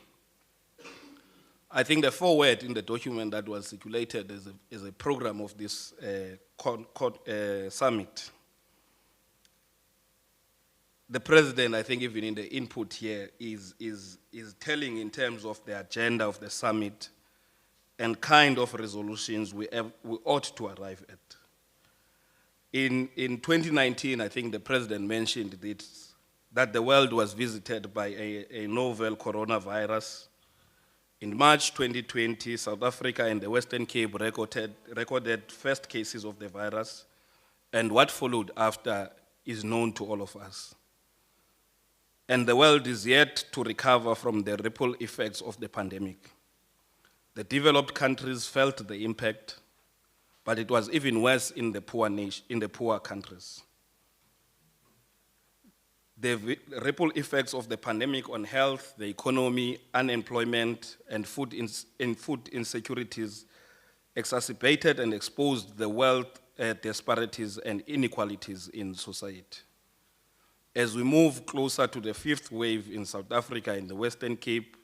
I think the foreword in the document that was circulated is a program of this summit. The president, I think even in the input here, is telling in terms of the agenda of the summit and kind of resolutions we ought to arrive at. In 2019, I think the president mentioned this, that the world was visited by a novel coronavirus. In March 2020, South Africa and the Western Cape recorded first cases of the virus, and what followed after is known to all of us. And the world is yet to recover from the ripple effects of the pandemic. The developed countries felt the impact, but it was even worse in the poor countries. The ripple effects of the pandemic on health, the economy, unemployment, and food insecurities exacerbated and exposed the wealth disparities and inequalities in society. As we move closer to the fifth wave in South Africa and the Western Cape,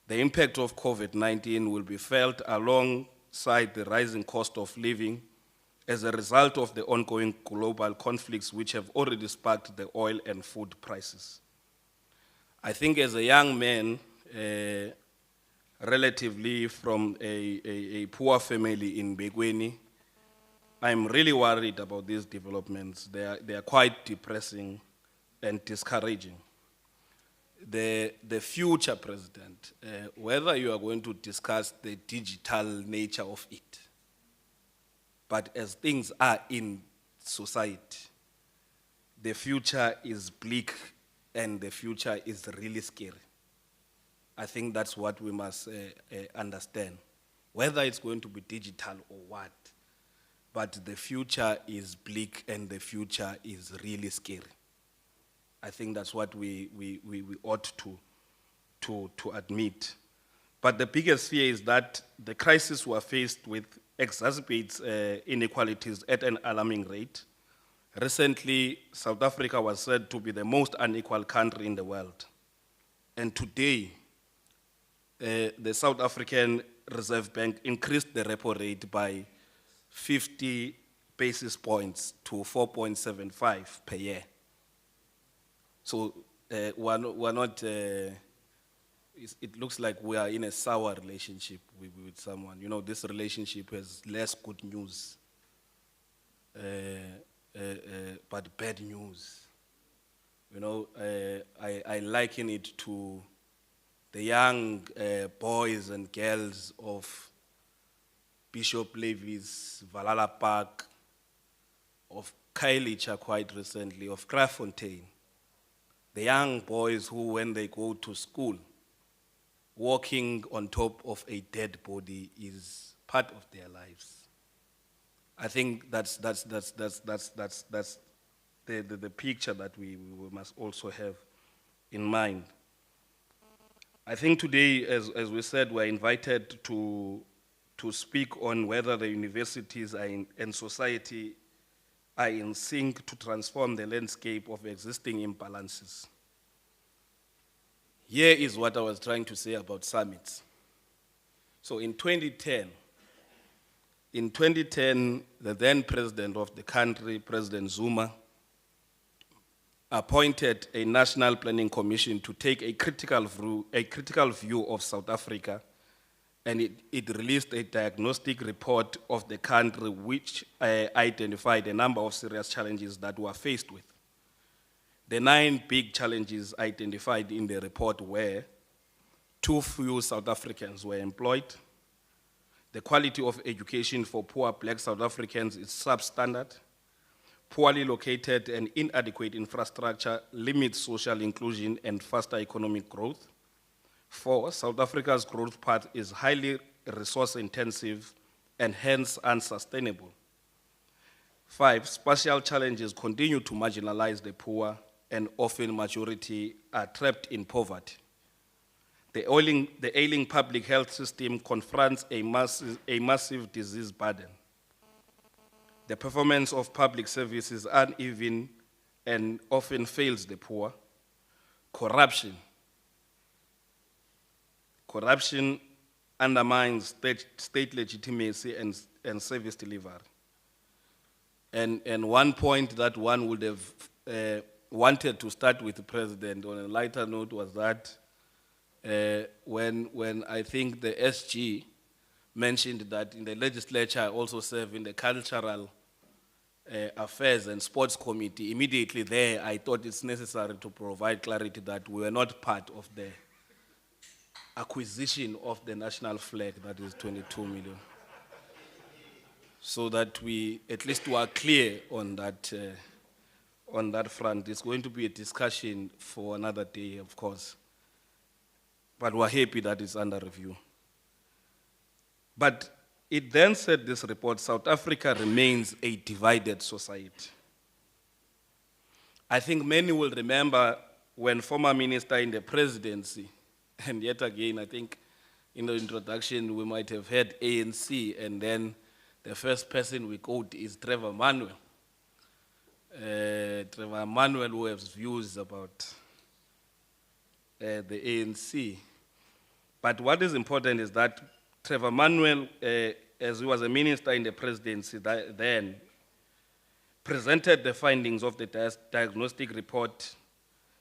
the impact of COVID-19 will be felt alongside the rising cost of living as a result of the ongoing global conflicts which have already sparked the oil and food prices. I think as a young man, relatively from a poor family in Begweni, I'm really worried about these developments. They are quite depressing and discouraging. The future president, whether you are going to discuss the digital nature of it, but as things are in society, the future is bleak and the future is really scary. I think that's what we must understand. Whether it's going to be digital or what, but the future is bleak and the future is really scary. I think that's what we ought to admit. But the biggest fear is that the crisis we're faced with exacerbates inequalities at an alarming rate. Recently, South Africa was said to be the most unequal country in the world. And today, the South African Reserve Bank increased the repo rate by 50 basis points to 4.75 per year. So we're not, it looks like we are in a sour relationship with someone. You know, this relationship has less good news, but bad news. You know, I liken it to the young boys and girls of Bishop Levy's Valhalla Park, of Khayelitsha quite recently, of Kraaifontein. The young boys who, when they go to school, walking on top of a dead body is part of their lives. I think that's the picture that we must also have in mind. I think today, as we said, we're invited to speak on whether the universities and society are in sync to transform the landscape of existing imbalances. Here is what I was trying to say about summits. So in 2010, the then president of the country, President Zuma, appointed a national planning commission to take a critical view of South Africa, and it released a diagnostic report of the country which identified a number of serious challenges that we are faced with. The 9 big challenges identified in the report were: too few South Africans were employed, the quality of education for poor black South Africans is substandard, poorly located and inadequate infrastructure limits social inclusion and faster economic growth. 4, South Africa's growth path is highly resource intensive and hence unsustainable. 5, spatial challenges continue to marginalize the poor and often majority are trapped in poverty. The ailing public health system confronts a massive disease burden. The performance of public services is uneven and often fails the poor. Corruption undermines state legitimacy and service delivery. And one point that one would have wanted to start with the president on a lighter note was that when I think the SG mentioned that in the legislature I also serve in the cultural affairs and sports committee, immediately there I thought it's necessary to provide clarity that we were not part of the acquisition of the national flag, that is 22 million. So that we at least were clear on that front. It's going to be a discussion for another day, of course. But we're happy that it's under review. But it then said, this report, South Africa remains a divided society. I think many will remember when former minister in the presidency, and yet again, I think in the introduction we might have heard ANC, and then the first person we quote is Trevor Manuel. Trevor Manuel, who has views about the ANC. But what is important is that Trevor Manuel, as he was a minister in the presidency then, presented the findings of the diagnostic report.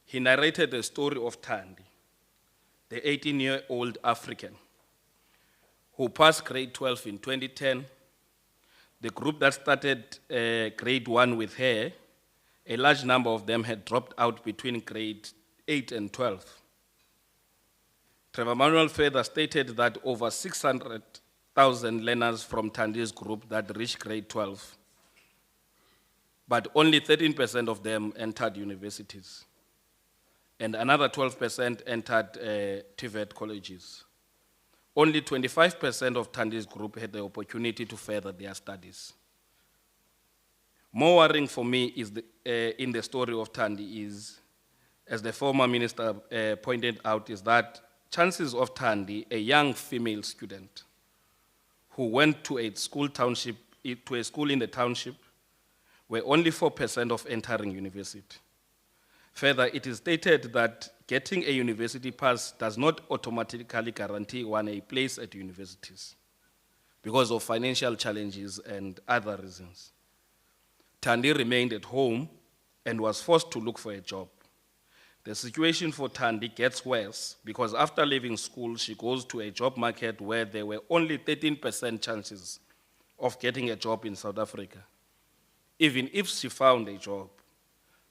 He narrated the story of Thandi, the 18-year-old African who passed grade 12 in 2010. The group that started grade 1 with her, a large number of them had dropped out between grade 8 and 12. Trevor Manuel further stated that over 600,000 learners from Thandi's group that reached grade 12, but only 13% of them entered universities, and another 12% entered TVET colleges. Only 25% of Thandi's group had the opportunity to further their studies. More worrying for me is in the story of Thandi is, as the former minister pointed out, is that chances of Thandi, a young female student who went to a school in the township, were only 4% of entering university. Further, it is stated that getting a university pass does not automatically guarantee one a place at universities because of financial challenges and other reasons. Thandi remained at home and was forced to look for a job. The situation for Thandi gets worse because after leaving school, she goes to a job market where there were only 13% chances of getting a job in South Africa. Even if she found a job,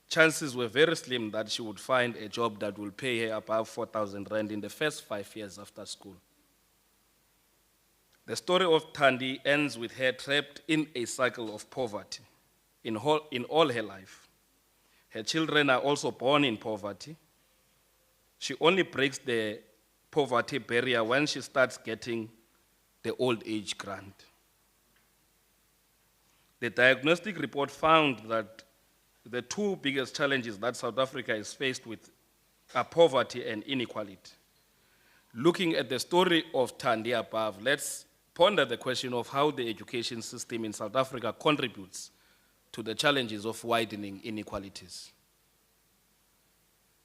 chances were very slim that she would find a job that will pay her above 4,000 rand in the first 5 years after school. The story of Thandi ends with her trapped in a cycle of poverty in all her life. Her children are also born in poverty. She only breaks the poverty barrier when she starts getting the old age grant. The diagnostic report found that the two biggest challenges that South Africa is faced with are poverty and inequality. Looking at the story of Thandi above, let's ponder the question of how the education system in South Africa contributes to the challenges of widening inequalities.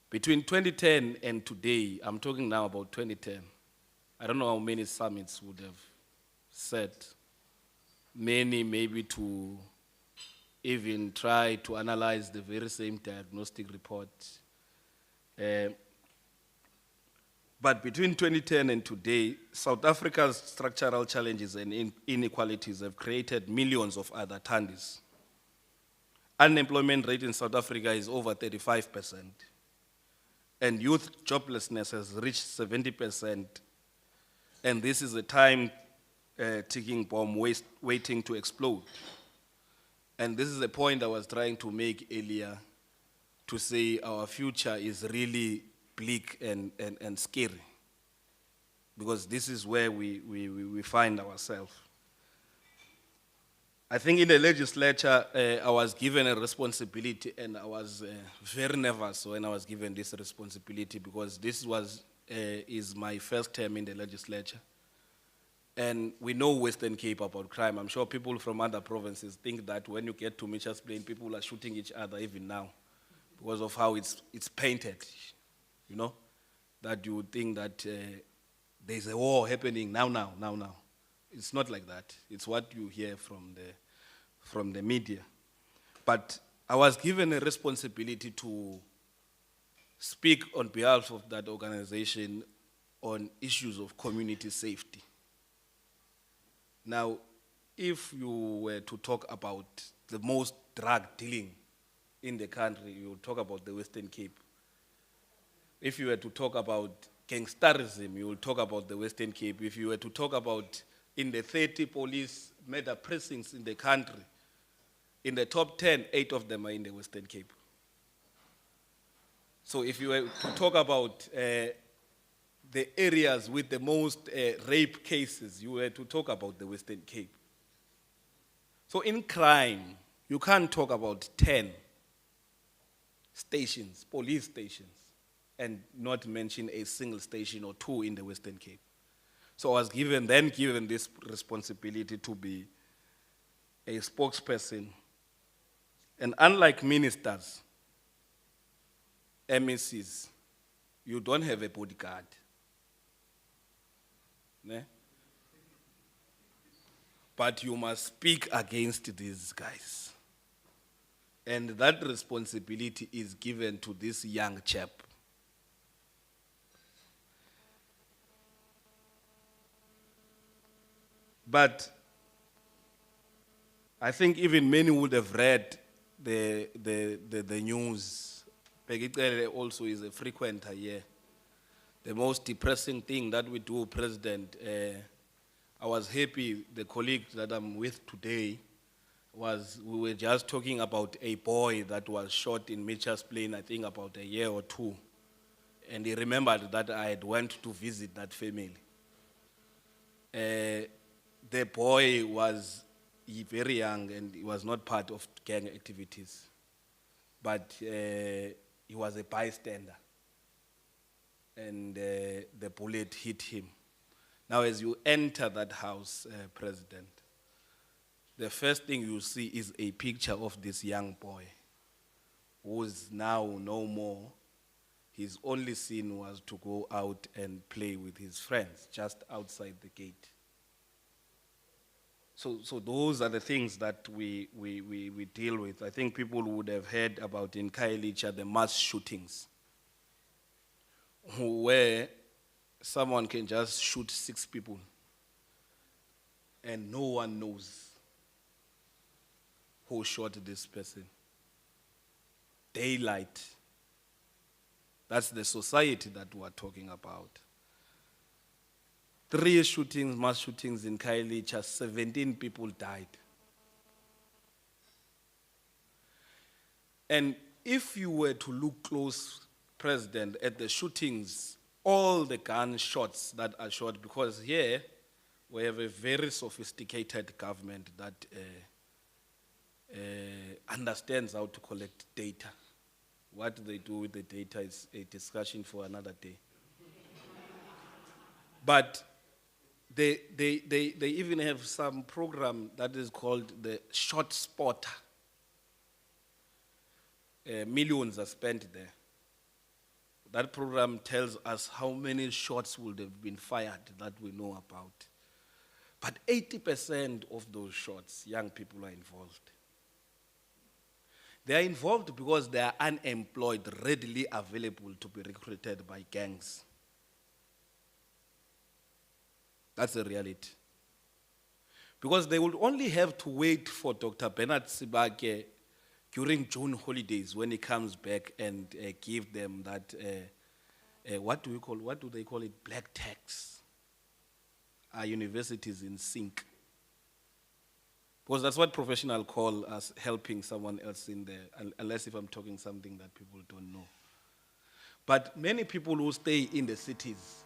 Between 2010 and today, I'm talking now about 2010, I don't know how many summits would have said, many maybe to even try to analyze the very same diagnostic report. But between 2010 and today, South Africa's structural challenges and inequalities have created millions of other Thandis. Unemployment rate in South Africa is over 35%, and youth joblessness has reached 70%, and this is a time ticking bomb waiting to explode. And this is a point I was trying to make earlier, to say our future is really bleak and scary, because this is where we find ourselves. I think in the legislature, I was given a responsibility and I was very nervous when I was given this responsibility because this is my first term in the legislature. And we know Western Cape about crime. I'm sure people from other provinces think that when you get to Mitchell's Plain, people are shooting each other even now because of how it's painted, you know, that you would think that there's a war happening now. It's not like that. It's what you hear from the media. But I was given a responsibility to speak on behalf of that organization on issues of community safety. Now, if you were to talk about the most drug dealing in the country, you will talk about the Western Cape. If you were to talk about gangsterism, you will talk about the Western Cape. If you were to talk about in the 30 police murder precincts in the country, in the top 10, 8 of them are in the Western Cape. So if you were to talk about the areas with the most rape cases, you were to talk about the Western Cape. So in crime, you can't talk about 10 stations, police stations, and not mention a single station or 2 in the Western Cape. So I was given this responsibility to be a spokesperson. And unlike ministers, MECs, you don't have a bodyguard. Ne? But you must speak against these guys. And that responsibility is given to this young chap. But I think even many would have read the news. Peggy also is a frequenter here. The most depressing thing that we do, President, I was happy, the colleague that I'm with today, we were just talking about a boy that was shot in Mitchell's Plain, I think about a year or 2. And he remembered that I had went to visit that family. The boy was very young and he was not part of gang activities. But he was a bystander. And the bullet hit him. Now, as you enter that house, President, the first thing you see is a picture of this young boy who is now no more. His only sin was to go out and play with his friends just outside the gate. So those are the things that we deal with. I think people would have heard about in Khayelitsha, the mass shootings, where someone can just shoot 6 people and no one knows who shot this person. Daylight. That's the society that we're talking about. 3 shootings, mass shootings in Khayelitsha, 17 people died. And if you were to look close, President, at the shootings, all the gunshots that are shot, because here we have a very sophisticated government that understands how to collect data. What they do with the data is a discussion for another day. But they even have some program that is called the Shot Spotter. Millions are spent there. That program tells us how many shots would have been fired that we know about. But 80% of those shots, young people are involved. They are involved because they are unemployed, readily available to be recruited by gangs. That's the reality. Because they would only have to wait for Dr. Bernard Sibake during June holidays when he comes back and give them that, what do they call it? Black tax. Our universities in sync. Because that's what professionals call us helping someone else in there, unless if I'm talking something that people don't know. But many people who stay in the cities,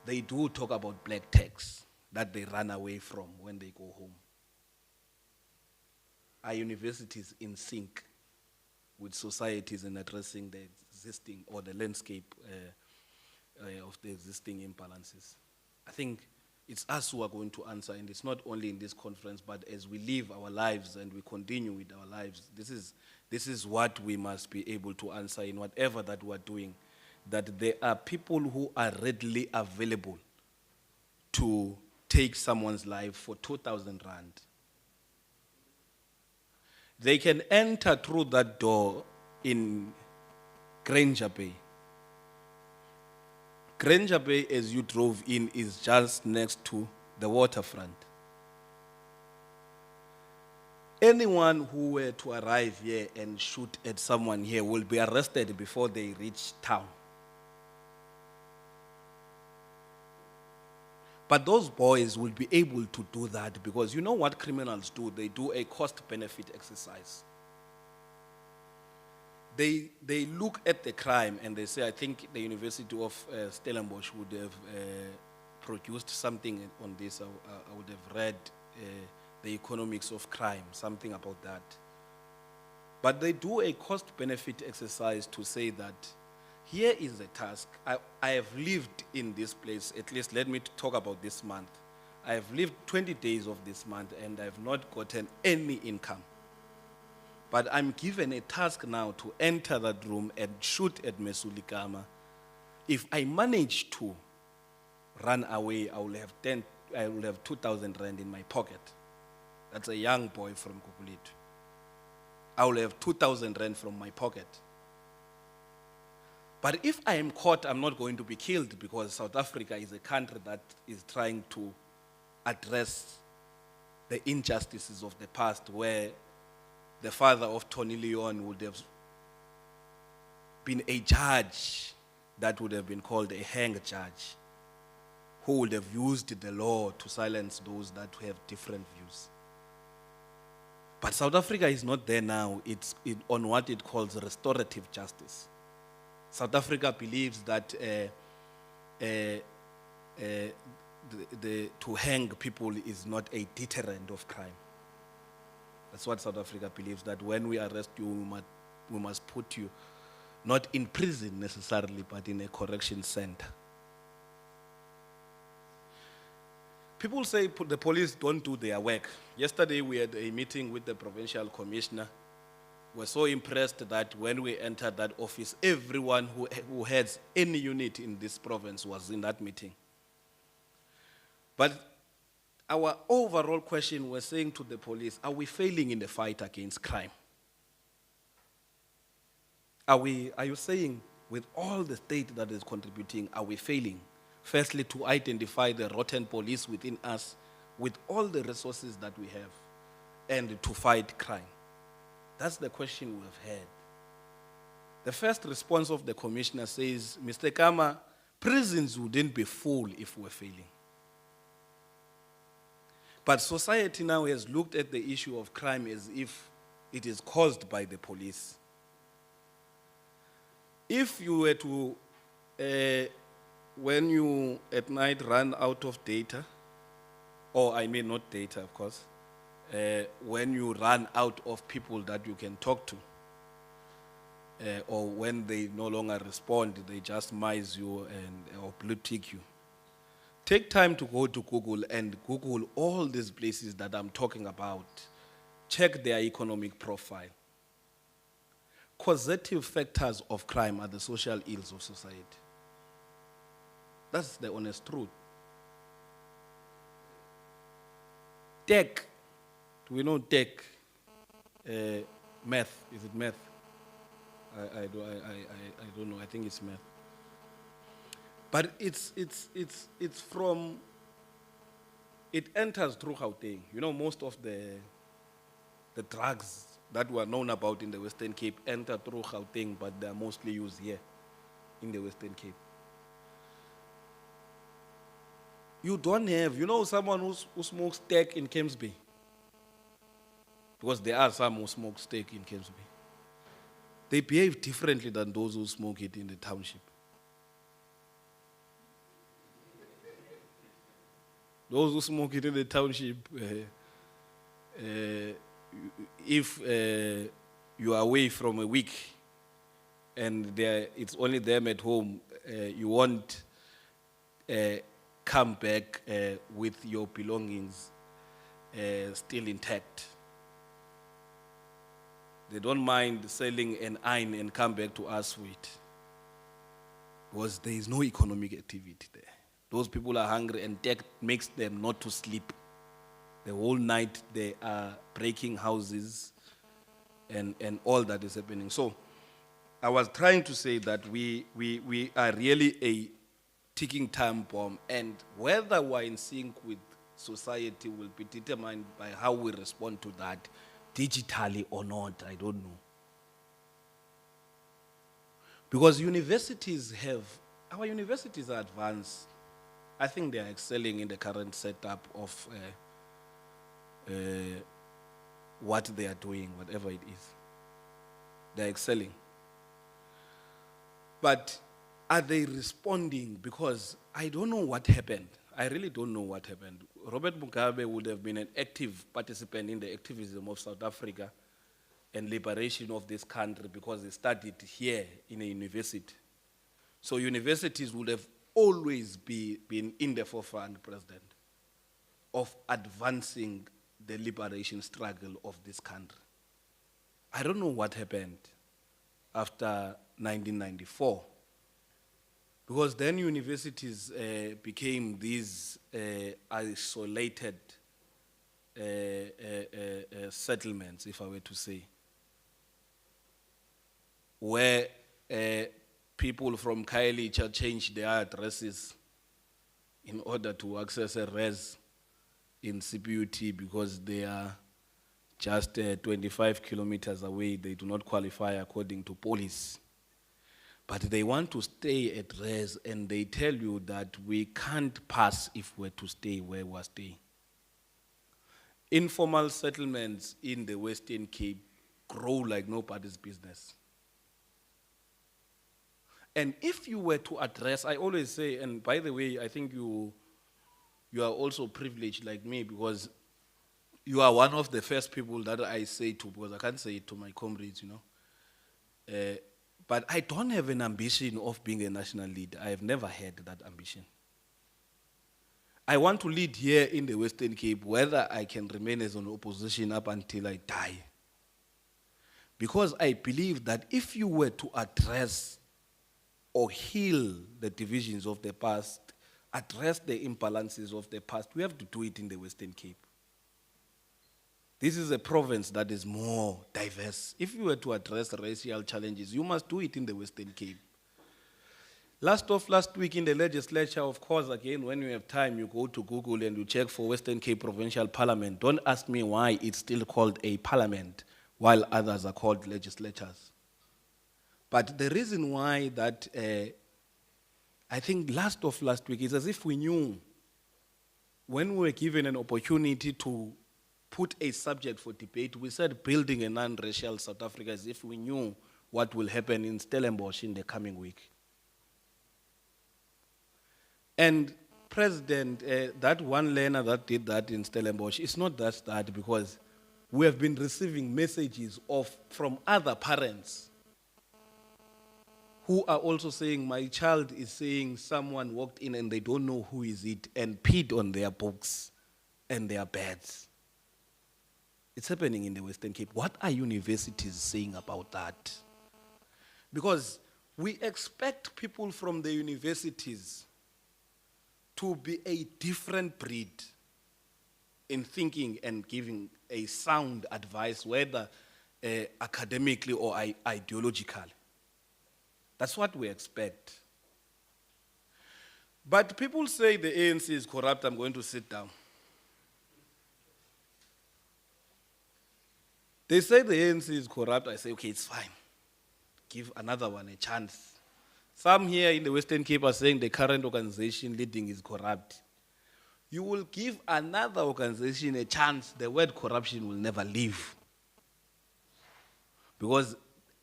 they do talk about black tax that they run away from when they go home. are universities in sync with societies in addressing the existing or the landscape of the existing imbalances? I think it's us who are going to answer, and it's not only in this conference, but as we live our lives and we continue with our lives, this is what we must be able to answer in whatever that we're doing, that there are people who are readily available to take someone's life for 2,000 rand. They can enter through that door in Granger Bay. Granger Bay, as you drove in, is just next to the waterfront. Anyone who were to arrive here and shoot at someone here will be arrested before they reach town. But those boys will be able to do that because you know what criminals do? They do a cost-benefit exercise. They look at the crime and they say, I think the University of Stellenbosch would have produced something on this. I would have read the economics of crime, something about that. But they do a cost-benefit exercise to say that here is the task. I have lived in this place, at least let me talk about this month. I have lived 20 days of this month and I have not gotten any income. But I'm given a task now to enter that room and shoot at Mesulikama. If I manage to run away, I will have 2,000 rand in my pocket. That's a young boy from Kukulitu. I will have 2,000 rand from my pocket. But if I am caught, I'm not going to be killed because South Africa is a country that is trying to address the injustices of the past, where the father of Tony Leon would have been a judge that would have been called a hang judge, who would have used the law to silence those that have different views. But South Africa is not there now. It's on what it calls restorative justice. South Africa believes that to hang people is not a deterrent of crime. That's what South Africa believes, that when we arrest you, we must put you not in prison necessarily, but in a correction center. People say the police don't do their work. Yesterday we had a meeting with the provincial commissioner. We're so impressed that when we entered that office, everyone who heads any unit in this province was in that meeting. But our overall question, we're saying to the police, are we failing in the fight against crime? Are you saying, with all the state that is contributing, are we failing? Firstly, to identify the rotten police within us with all the resources that we have and to fight crime. That's the question we've had. The first response of the commissioner says, Mr. Kama, prisons wouldn't be full if we're failing. But society now has looked at the issue of crime as if it is caused by the police. If you were to, when you at night run out of data, or I mean not data, of course, when you run out of people that you can talk to, or when they no longer respond, they just mize you or blue tick you. Take time to go to Google and Google all these places that I'm talking about. Check their economic profile. Causative factors of crime are the social ills of society. That's the honest truth. Tech. Do we know tech? Math. Is it math? I don't know. I think it's math. But it enters through Gauteng. You know, most of the drugs that were known about in the Western Cape enter through Gauteng, but they are mostly used here in the Western Cape. You don't have, you know, someone who smokes steak in Kemsby? Because there are some who smoke steak in Kemsby. They behave differently than those who smoke it in the township. Those who smoke it in the township, if you are away from a week and it's only them at home, you won't come back with your belongings still intact. They don't mind selling an iron and come back to us for it. Because there is no economic activity there. Those people are hungry and that makes them not to sleep. The whole night they are breaking houses and all that is happening. So I was trying to say that we are really a ticking time bomb, and whether we're in sync with society will be determined by how we respond to that, digitally or not, I don't know. Because our universities are advanced. I think they are excelling in the current setup of what they are doing, whatever it is. They're excelling. But are they responding? Because I don't know what happened. I really don't know what happened. Robert Mugabe would have been an active participant in the activism of South Africa and liberation of this country because he studied here in a university. So universities would have always been in the forefront, President, of advancing the liberation struggle of this country. I don't know what happened after 1994, because then universities became these isolated settlements, if I were to say, where people from Khayelitsha changed their addresses in order to access a res in CPUT because they are just 25 kilometers away. They do not qualify according to police. But they want to stay at res, and they tell you that we can't pass if we're to stay where we're staying. Informal settlements in the Western Cape grow like nobody's business. And if you were to address, I always say, and by the way, I think you are also privileged like me, because you are one of the first people that I say to, because I can't say it to my comrades, you know. But I don't have an ambition of being a national leader. I have never had that ambition. I want to lead here in the Western Cape, whether I can remain as an opposition up until I die. Because I believe that if you were to address or heal the divisions of the past, address the imbalances of the past, we have to do it in the Western Cape. This is a province that is more diverse. If you were to address racial challenges, you must do it in the Western Cape. Last week in the legislature, of course, again, when you have time, you go to Google and you check for Western Cape Provincial Parliament. Don't ask me why it's still called a parliament, while others are called legislatures. But the reason why that, I think last week, is as if we knew when we were given an opportunity to put a subject for debate, we said building a non-racial South Africa, as if we knew what will happen in Stellenbosch in the coming week. And President, that one learner that did that in Stellenbosch, it's not that because we have been receiving messages from other parents who are also saying, my child is saying someone walked in and they don't know who is it and peed on their books and their beds. It's happening in the Western Cape. What are universities saying about that? Because we expect people from the universities to be a different breed in thinking and giving a sound advice, whether academically or ideologically. That's what we expect. But people say the ANC is corrupt. I'm going to sit down. They say the ANC is corrupt. I say, okay, it's fine. Give another one a chance. Some here in the Western Cape are saying the current organization leading is corrupt. You will give another organization a chance, the word corruption will never leave. Because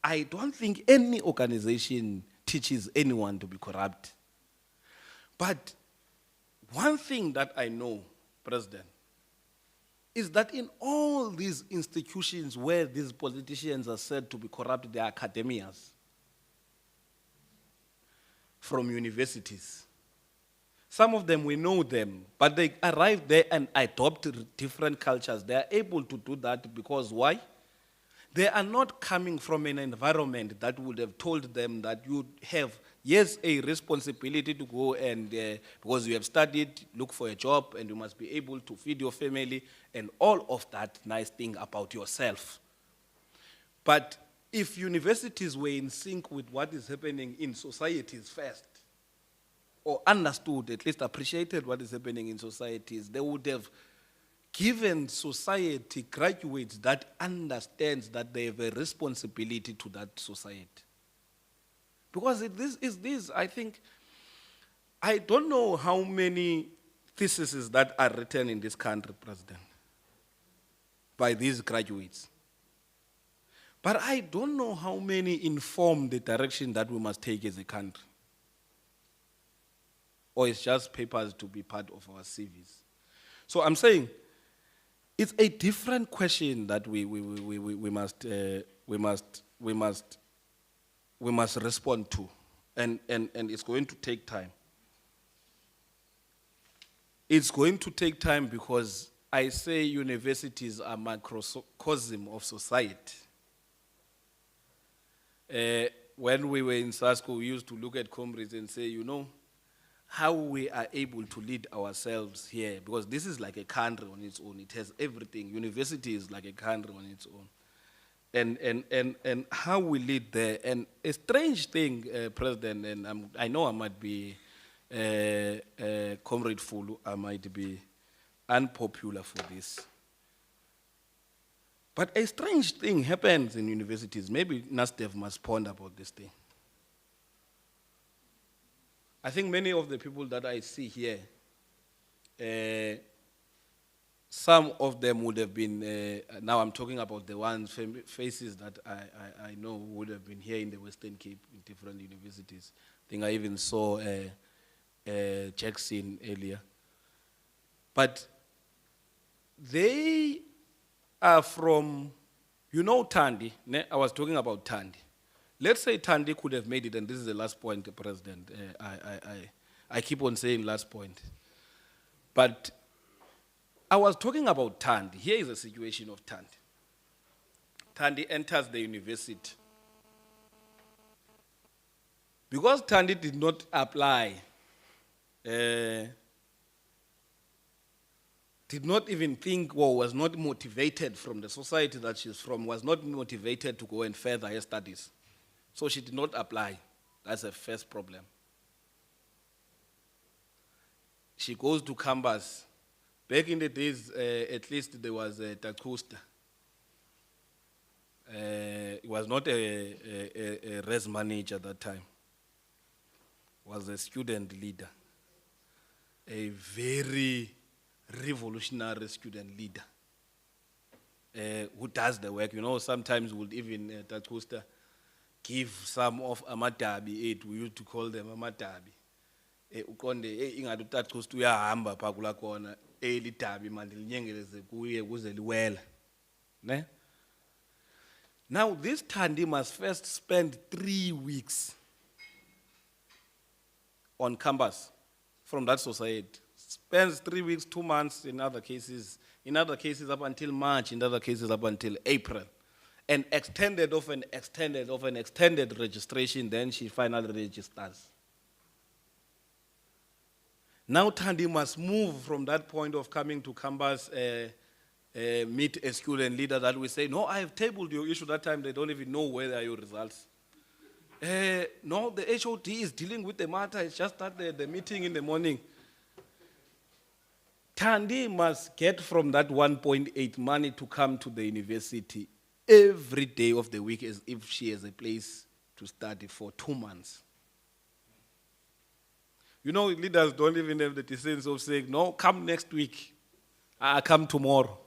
I don't think any organization teaches anyone to be corrupt. But one thing that I know, President, is that in all these institutions where these politicians are said to be corrupt, they are academias from universities. Some of them, we know them, but they arrive there and adopt different cultures. They are able to do that because why? They are not coming from an environment that would have told them that you have, yes, a responsibility to go and, because you have studied, look for a job, and you must be able to feed your family, and all of that nice thing about yourself. But if universities were in sync with what is happening in societies first, or understood, at least appreciated what is happening in societies, they would have given society graduates that understands that they have a responsibility to that society. Because this, I think, I don't know how many theses that are written in this country, President, by these graduates. But I don't know how many inform the direction that we must take as a country. Or it's just papers to be part of our CVs. So I'm saying it's a different question that we must respond to, and it's going to take time. It's going to take time because I say universities are microcosm of society. When we were in SASCO, we used to look at comrades and say, you know, how we are able to lead ourselves here, because this is like a country on its own. It has everything. University is like a country on its own. And how we lead there. And a strange thing, President, and I know I might be, Comrade Fulu, I might be unpopular for this. But a strange thing happens in universities. Maybe NASDEV must ponder about this thing. I think many of the people that I see here, some of them would have been, now I'm talking about the ones, faces that I know would have been here in the Western Cape in different universities. I think I even saw Jackson earlier. But they are from, you know Thandi, I was talking about Thandi. Let's say Thandi could have made it, and this is the last point, President. I keep on saying last point. But I was talking about Thandi. Here is the situation of Thandi. Thandi enters the university. Because Thandi did not apply, did not even think or was not motivated from the society that she's from, was not motivated to go and further her studies. So she did not apply. That's the first problem. She goes to campus. Back in the days, at least there was a Takusta. He was not a res manager at that time. Was a student leader. A very revolutionary student leader. Who does the work. You know, sometimes would even Takusta give some of amadabi, we used to call them amadabi. Ukonde ingathi uTaxusta uyahamba pha kula khona elidabi manje linyengeleze kuye kuze liwela. Ne? Now this Thandi must first spend 3 weeks on campus from that society. Spends 3 weeks, 2 months in other cases up until March, in other cases up until April. And extended registration, then she finally registers. Now Thandi must move from that point of coming to campus, meet a student leader that will say, no, I have tabled your issue. That time they don't even know where are your results. No, the HOD is dealing with the matter. It's just that the meeting in the morning. Thandi must get from that 1.8 money to come to the university every day of the week as if she has a place to study for 2 months. You know, leaders don't even have the decency of saying, no, come next week. Come tomorrow.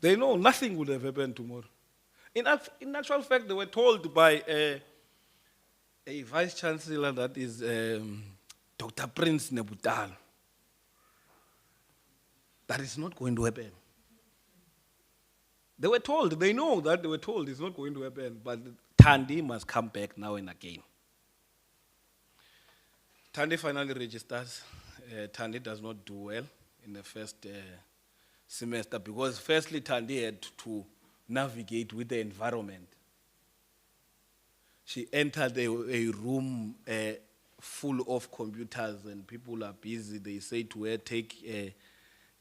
They know nothing would have happened tomorrow. In actual fact, they were told by a vice chancellor that is Dr. Prince Nebutalo. that is not going to happen. They were told, they know that they were told it's not going to happen, but Thandi must come back now and again. Thandi finally registers. Thandi does not do well in the first semester because firstly Thandi had to navigate with the environment. She entered a room full of computers and people are busy. They say to her, take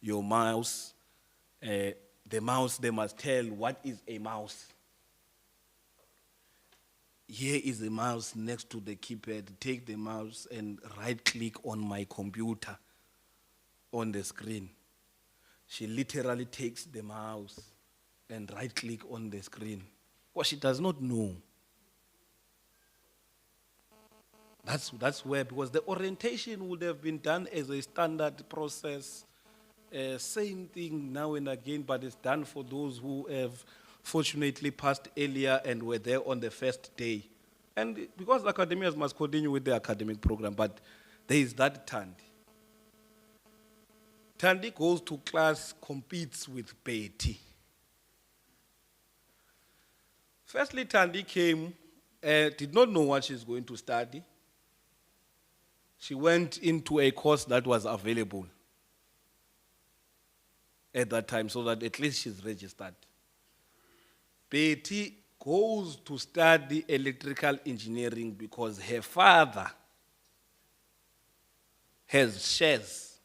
your mouse. The mouse, they must tell what is a mouse. Here is a mouse next to the keypad. Take the mouse and right click on my computer on the screen. She literally takes the mouse and right click on the screen. Well, she does not know. That's where, because the orientation would have been done as a standard process. Same thing now and again, but it's done for those who have fortunately passed earlier and were there on the first day. And because academians must continue with the academic program, but there is that Thandi. Thandi goes to class, competes with Betty. Firstly, Thandi came, did not know what she's going to study. She went into a course that was available at that time so that at least she's registered. Betty goes to study electrical engineering because her father has shares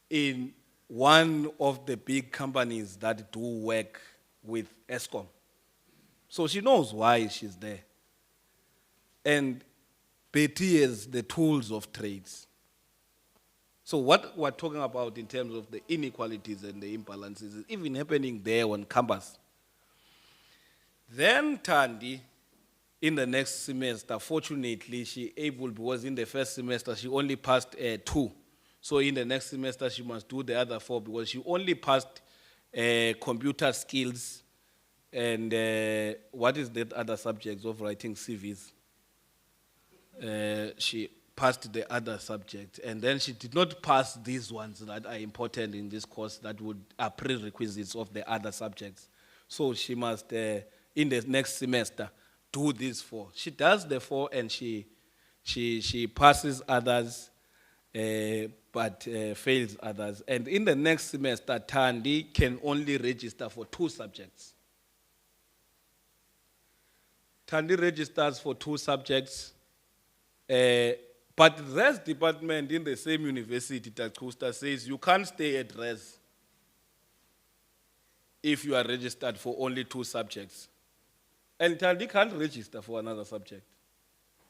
in one of the big companies that do work with ESCOM. So she knows why she's there. And Betty has the tools of trades. So what we're talking about in terms of the inequalities and the imbalances is even happening there on campus. Then Thandi, in the next semester, fortunately, she able, because in the first semester, she only passed 2. So in the next semester, she must do the other 4 because she only passed computer skills and what is that other subjects of writing CVs? She passed the other subject, and then she did not pass these ones that are important in this course that are prerequisites of the other subjects. So she must, in the next semester, do these 4. She does the 4 and she passes others, but fails others. And in the next semester, Thandi can only register for 2 subjects. Thandi registers for 2 subjects. But the res department in the same university, Takusta, says you can't stay at res if you are registered for only 2 subjects. And Thandi can't register for another subject.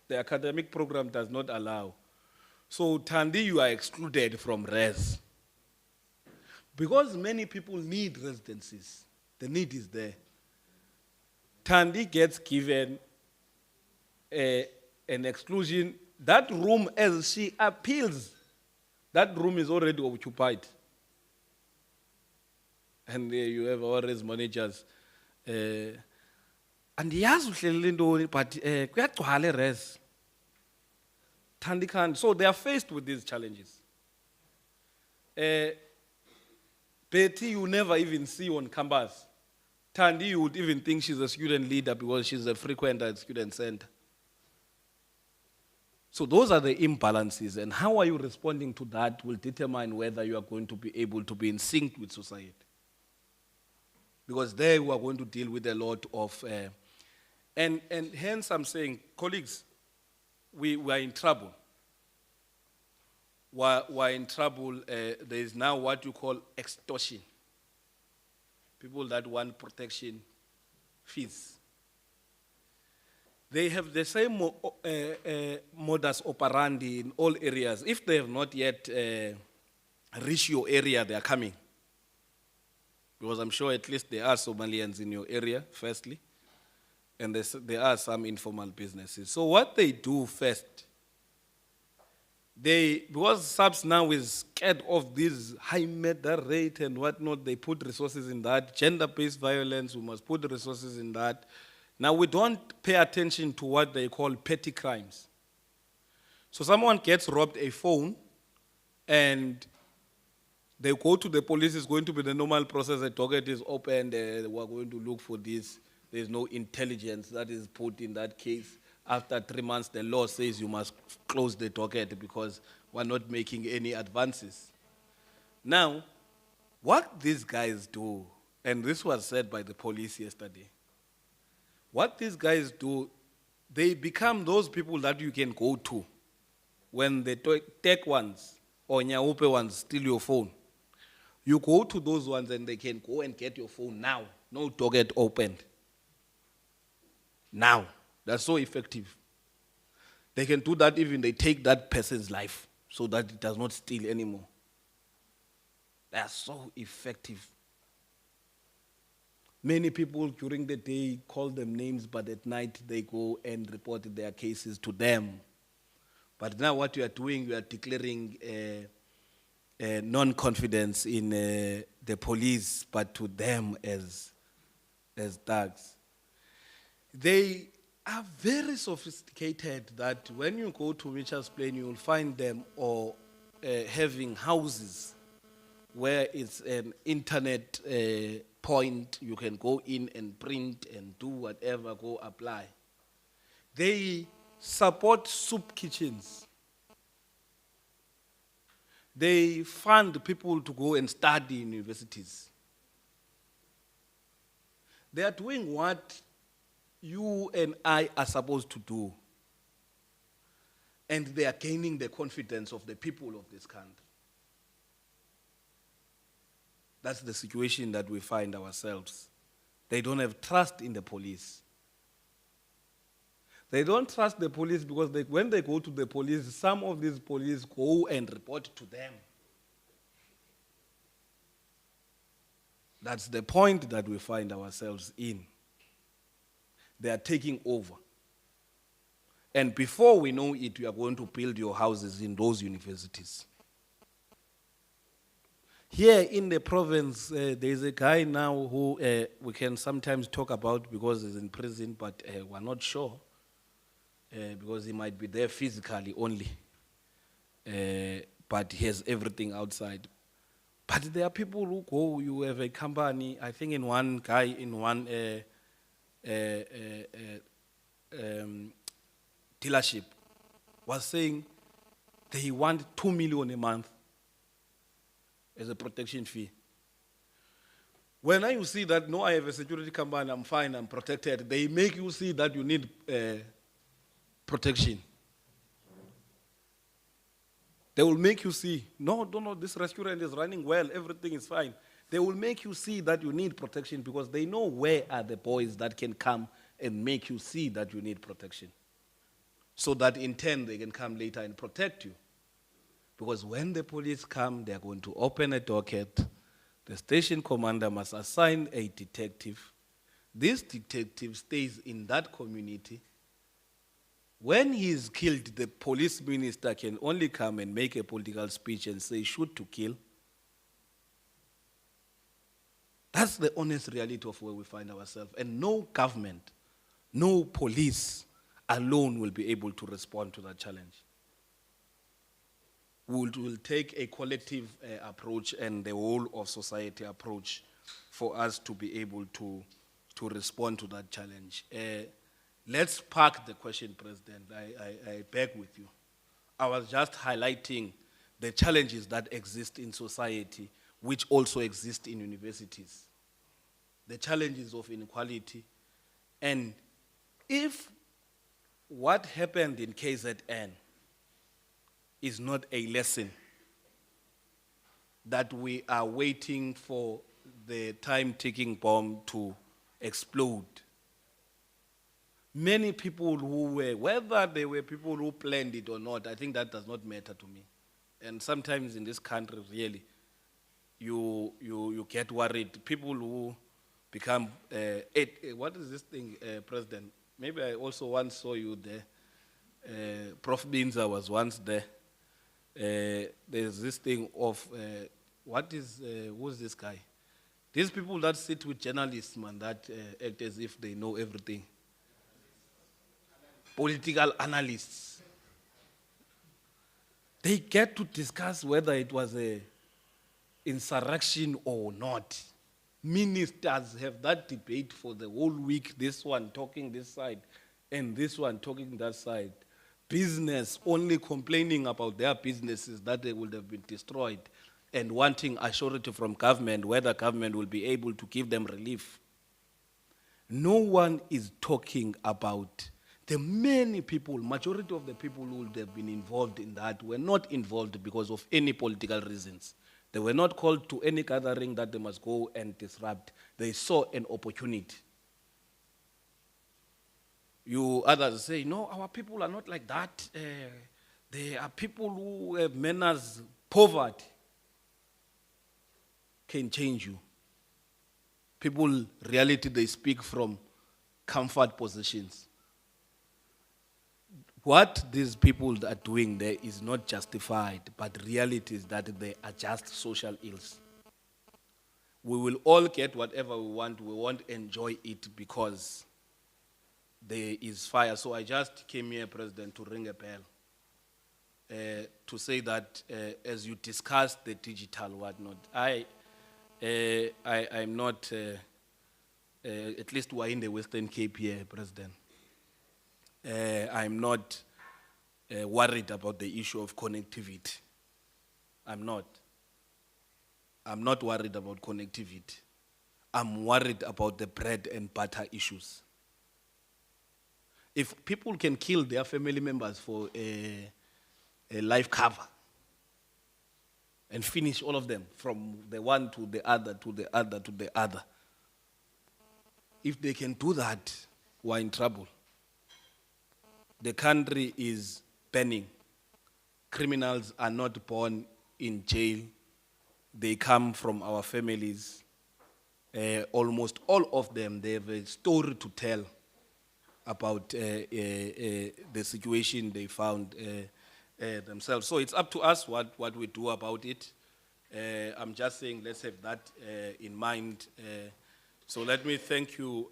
The academic program does not allow. So Thandi, you are excluded from res. Because many people need residencies, the need is there. Thandi gets given an exclusion. That room, as she appeals, that room is already occupied. And you have always managers. And yes, but res. Thandi can't. So they are faced with these challenges. Betty, you never even see on campus. Thandi, you would even think she's a student leader because she's a frequenter at student center. So those are the imbalances, and how are you responding to that will determine whether you are going to be able to be in sync with society. Because there we are going to deal with a lot of, and hence I'm saying, colleagues, we are in trouble. We're in trouble. There is now what you call extortion. People that want protection fees. They have the same modus operandi in all areas. If they have not yet reached your area, they are coming. Because I'm sure at least there are Somalians in your area, firstly, and there are some informal businesses. So what they do first, because SAPS now is scared of this high murder rate and whatnot, they put resources in that. Gender-based violence, we must put resources in that. Now, we don't pay attention to what they call petty crimes. So someone gets robbed a phone, and They go to the police, it's going to be the normal process. The docket is opened, we're going to look for this. There's no intelligence that is put in that case. After 3 months, the law says you must close the docket because we're not making any advances. Now, what these guys do, and this was said by the police yesterday, what these guys do, they become those people that you can go to when the tech ones or nyaupe ones steal your phone. You go to those ones and they can go and get your phone now. No docket opened. Now. That's so effective. They can do that even they take that person's life so that it does not steal anymore. They are so effective. Many people during the day call them names, but at night they go and report their cases to them. But now what you are doing, you are declaring non-confidence in the police, but to them as thugs. They are very sophisticated that when you go to Mitchell's Plain, you will find them or having houses where it's an internet point, you can go in and print and do whatever, go apply. They support soup kitchens. They fund people to go and study in universities. They are doing what you and I are supposed to do. And they are gaining the confidence of the people of this country. That's the situation that we find ourselves. They don't have trust in the police. They don't trust the police because when they go to the police, some of these police go and report to them. That's the point that we find ourselves in. They are taking over. And before we know it, we are going to build your houses in those universities. Here in the province, there is a guy now who we can sometimes talk about because he's in prison, but we're not sure because he might be there physically only. But he has everything outside. But there are people who go, you have a company, I think in one guy, in one dealership was saying they want 2 million a month as a protection fee. When you see that, no, I have a security company, I'm fine, I'm protected, they make you see that you need protection. They will make you see, no, this restaurant is running well, everything is fine. They will make you see that you need protection because they know where are the boys that can come and make you see that you need protection. So that in turn they can come later and protect you. Because when the police come, they are going to open a docket. The station commander must assign a detective. This detective stays in that community. When he is killed, the police minister can only come and make a political speech and say, shoot to kill. That's the honest reality of where we find ourselves. And no government, no police alone will be able to respond to that challenge. We'll take a collective approach and the whole of society approach for us to be able to respond to that challenge. Let's park the question, President. I beg with you. I was just highlighting the challenges that exist in society, which also exist in universities. The challenges of inequality. And if what happened in KZN is not a lesson that we are waiting for the time-ticking bomb to explode, many people who were, whether they were people who planned it or not, I think that does not matter to me. And sometimes in this country, really, you get worried. People who become, what is this thing, President? Maybe I also once saw you there. Prof. Binza was once there. There's this thing of, who's this guy? These people that sit with journalists, man, that act as if they know everything. Political analysts. They get to discuss whether it was a insurrection or not. Ministers have that debate for the whole week, this one talking this side and this one talking that side. Business only complaining about their businesses that they would have been destroyed and wanting assurity from government whether government will be able to give them relief. No one is talking about the many people, majority of the people who would have been involved in that were not involved because of any political reasons. They were not called to any gathering that they must go and disrupt. They saw an opportunity. You others say, no, our people are not like that. They are people who have manners. Poverty can change you. People, reality, they speak from comfort positions. What these people are doing there is not justified, but reality is that they are just social ills. We will all get whatever we won't enjoy it because there is fire. So I just came here, President, to ring a bell, to say that as you discuss the digital whatnot, I'm not, at least we're in the Western Cape here, President. I'm not worried about the issue of connectivity. I'm not. I'm not worried about connectivity. I'm worried about the bread and butter issues. If people can kill their family members for a life cover and finish all of them from the one to the other, to the other, to the other, if they can do that, we're in trouble. The country is burning. Criminals are not born in jail. They come from our families. Almost all of them, they have a story to tell about the situation they found themselves. So it's up to us what we do about it. I'm just saying, let's have that in mind. So let me thank you,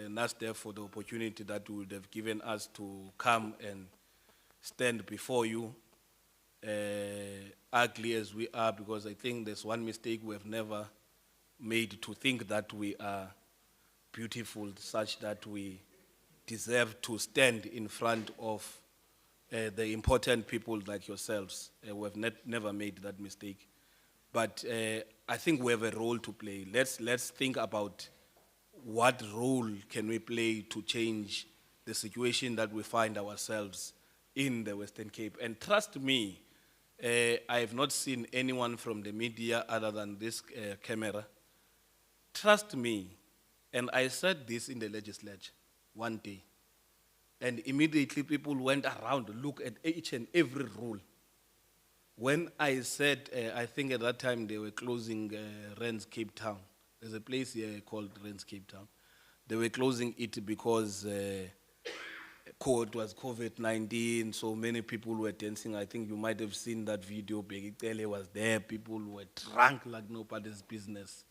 NASDEV, for the opportunity that you would have given us to come and stand before you, ugly as we are, because I think there's one mistake we have never made, to think that we are beautiful such that we deserve to stand in front of the important people like yourselves. We have never made that mistake. But I think we have a role to play. Let's think about what role can we play to change the situation that we find ourselves in the Western Cape. And trust me, I have not seen anyone from the media other than this camera. Trust me, and I said this in the legislature one day, and immediately people went around to look at each and every rule. When I said, I think at that time they were closing Rand's Cape Town. There's a place here called Rand's Cape Town. They were closing it because it was COVID-19, so many people were dancing. I think you might have seen that video. Begitele was there. People were drunk like nobody's business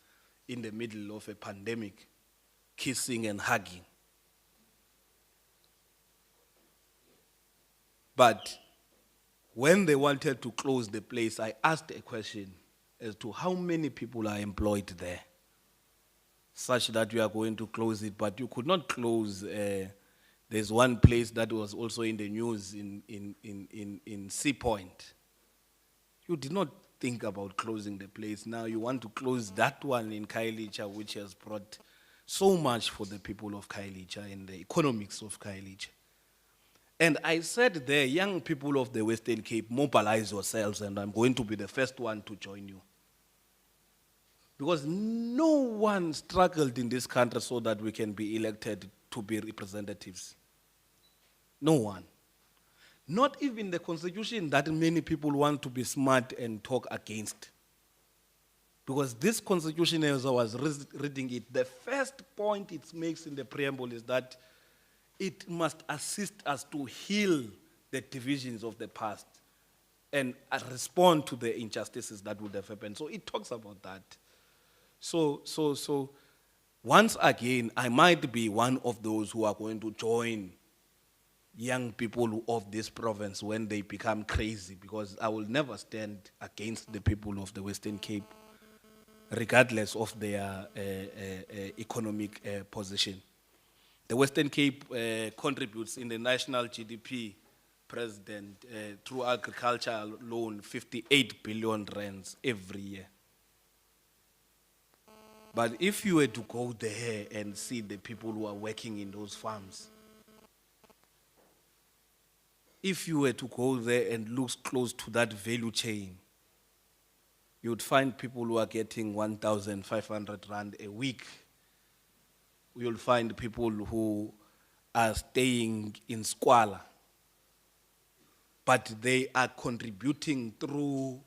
in the middle of a pandemic, kissing and hugging. But when they wanted to close the place, I asked a question as to how many people are employed there, such that we are going to close it. But you could not close. There's one place that was also in the news in Sea Point. You did not think about closing the place. Now you want to close that one in Khayelitsha, which has brought so much for the people of Khayelitsha and the economics of Khayelitsha. And I said there, young people of the Western Cape, mobilize yourselves, and I'm going to be the first one to join you. Because no one struggled in this country so that we can be elected to be representatives. No one. Not even the constitution that many people want to be smart and talk against. Because this constitution, as I was reading it, the first point it makes in the preamble is that it must assist us to heal the divisions of the past and respond to the injustices that would have happened. So it talks about that. So once again, I might be one of those who are going to join young people of this province when they become crazy, because I will never stand against the people of the Western Cape, regardless of their economic position. The Western Cape contributes in the national GDP, President, through agriculture alone, 58 billion rands every year. But if you were to go there and see the people who are working in those farms, if you were to go there and look close to that value chain, you would find people who are getting 1,500 rand a week. You'll find people who are staying in squalor, but they are contributing through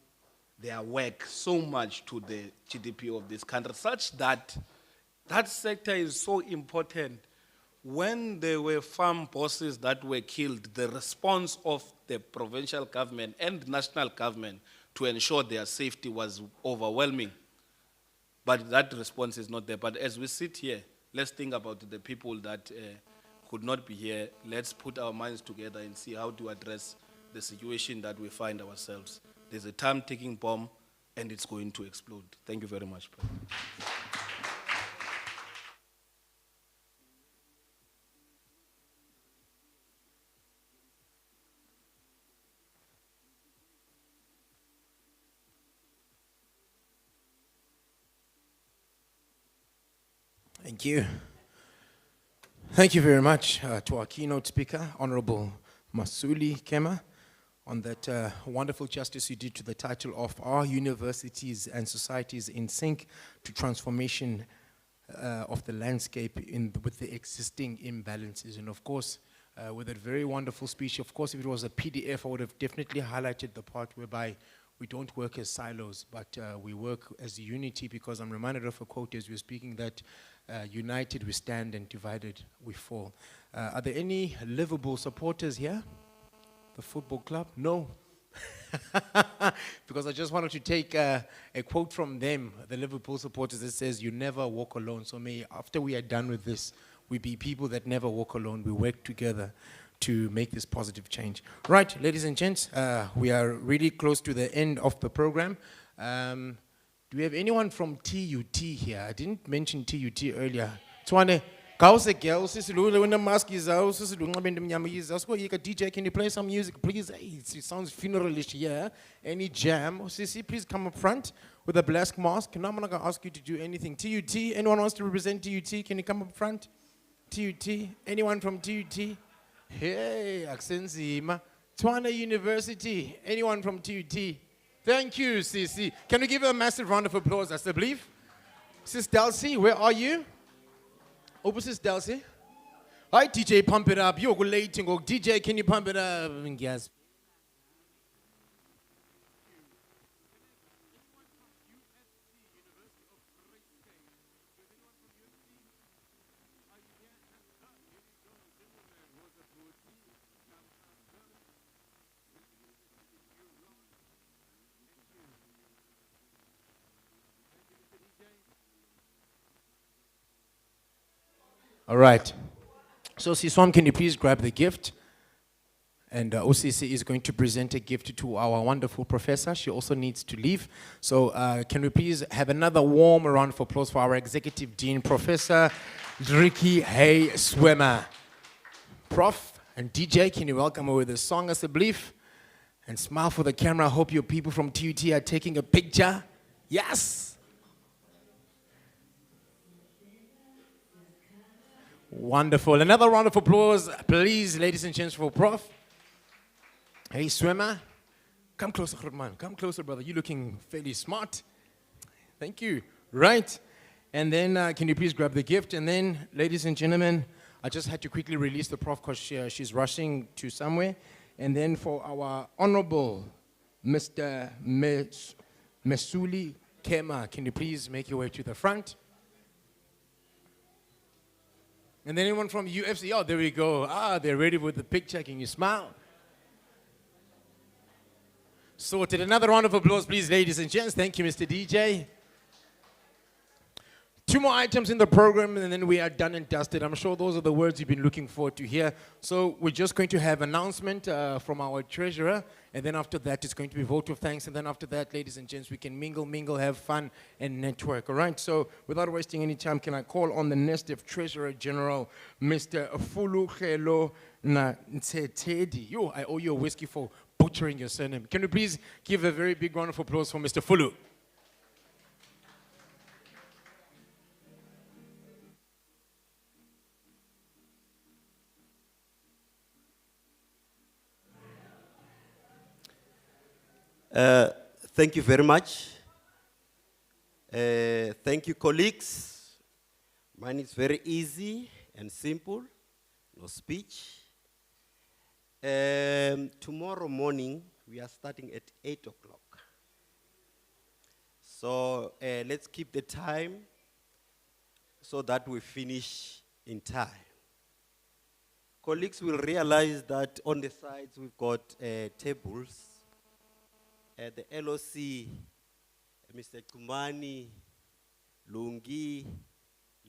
their work so much to the GDP of this country, such that that sector is so important. When there were farm bosses that were killed, the response of the provincial government and national government to ensure their safety was overwhelming. But that response is not there. But as we sit here, let's think about the people that could not be here. Let's put our minds together and see how to address the situation that we find ourselves. There's a time-ticking bomb, and it's going to explode. Thank you very much, President. Thank you. Thank you very much to our keynote speaker, Honorable Masuli Kema, on that wonderful justice you did to the title of Our Universities and Societies in Sync to Transformation of the Landscape with the Existing Imbalances. And of course, with that very wonderful speech, of course, if it was a PDF, I would have definitely highlighted the part whereby we don't work as silos, but we work as unity, because I'm reminded of a quote as we were speaking that united we stand and divided we fall. Are there any Liverpool supporters here? The football club? No. Because I just wanted to take a quote from them, the Liverpool supporters, that says, "You never walk alone." So may, after we are done with this, we be people that never walk alone. We work together to make this positive change. Right, ladies and gents, we are really close to the end of the program. Do we have anyone from TUT here? I didn't mention TUT earlier. Twane, Kause girl, when the mask is out, DJ, can you play some music, please? Hey, it sounds funeralish here. Any jam? Sissy, please come up front with a black mask. No, I'm not going to ask you to do anything. TUT, anyone wants to represent TUT? Can you come up front? TUT, anyone from TUT? Hey, Aksenzima. Twana University, anyone from TUT? Thank you, Sissy. Can we give her a massive round of applause, I believe? Sis Delcy, where are you? Oh, Sis Delcy. Hi, DJ, pump it up. You're late. DJ, can you pump it up? Yes. All right. So, Siswam, can you please grab the gift? And OCC is going to present a gift to our wonderful professor. She also needs to leave. So, can we please have another warm round of applause for our Executive Dean, Professor Ricky Hay Swimmer. Prof and DJ, can you welcome her with a song as a belief? And smile for the camera. I hope your people from TUT are taking a picture. Yes. Wonderful. Another round of applause, please, ladies and gents, for Prof. Hey, Swimmer. Come closer, Khurman. Come closer, brother. You're looking fairly smart. Thank you. Right. And then can you please grab the gift? And then, ladies and gentlemen, I just had to quickly release the Prof because she's rushing to somewhere. And then for our Honorable Mr. Mesuli Kema, can you please make your way to the front? And then anyone from UFC? Oh, there we go. Ah, they're ready with the picture. Can you smile? Sorted. Another round of applause, please, ladies and gents. Thank you, Mr. DJ. 2 more items in the program, and then we are done and dusted. I'm sure those are the words you've been looking forward to hear. So we're just going to have announcement from our treasurer, and then after that, it's going to be vote of thanks. And then after that, ladies and gents, we can mingle, have fun, and network. All right. So without wasting any time, can I call on the NASDEV Treasurer General, Mr. Fulugelo Ntsetedi? Yo, I owe you a whiskey for butchering your surname. Can you please give a very big round of applause for Mr. Fulu? Thank you very much. Thank you, colleagues. Mine is very easy and simple, no speech. Tomorrow morning, we are starting at 8 o'clock. So let's keep the time so that we finish in time. Colleagues will realize that on the sides we've got tables. The LOC, Mr. Kumani, Lungi,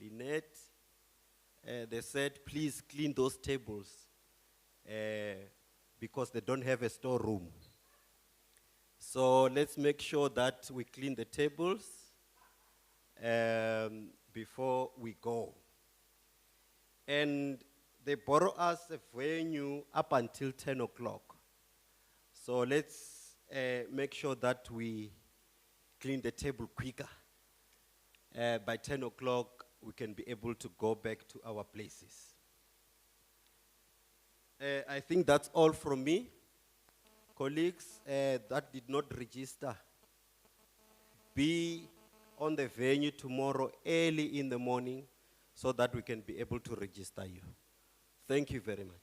Lynette, they said, please clean those tables because they don't have a storeroom. So let's make sure that we clean the tables before we go. And they borrow us a venue up until 10 o'clock. So let's make sure that we clean the table quicker. By 10 o'clock, we can be able to go back to our places. I think that's all from me. Colleagues that did not register, be on the venue tomorrow early in the morning so that we can be able to register you. Thank you very much.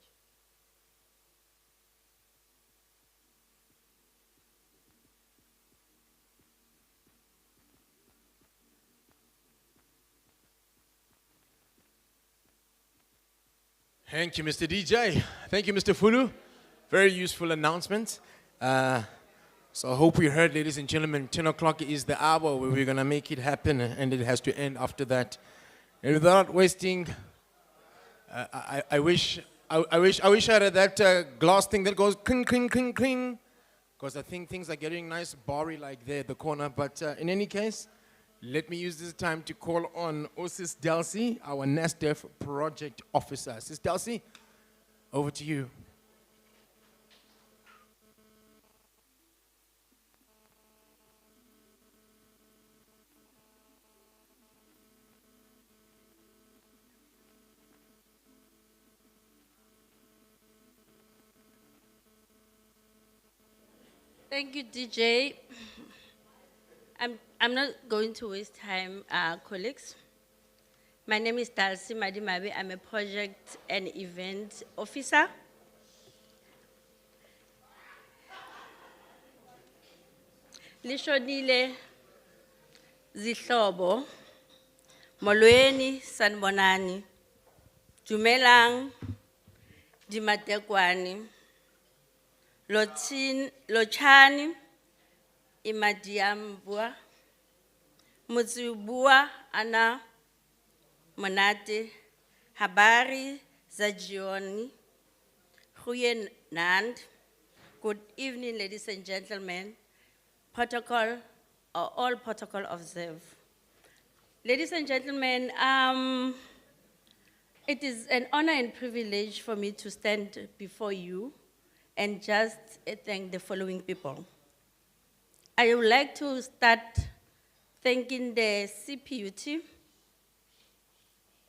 Thank you, Mr. DJ. Thank you, Mr. Fulu. Very useful announcement. So I hope we heard, ladies and gentlemen, 10 o'clock is the hour where we're going to make it happen, and it has to end after that. And without wasting, I wish I had that glass thing that goes cling, cling, cling, cling, because I think things are getting nice, barry like there at the corner. But in any case, let me use this time to call on Sis Delcy, our NASDEV project officer. Sis Delcy, over to you. Thank you, DJ. I'm not going to waste time, colleagues. My name is Dalsi Madimabe. I'm a project and event officer. Lishonile zihlobo, molweni sanbonani, dumelang, dimatekwani, lochani, imadiambua, mutsibua ana monate, habari za jioni, goeie naand. Good evening, ladies and gentlemen. Protocol, or all protocol observe. Ladies and gentlemen, it is an honor and privilege for me to stand before you and just thank the following people. I would like to start thanking the CPUT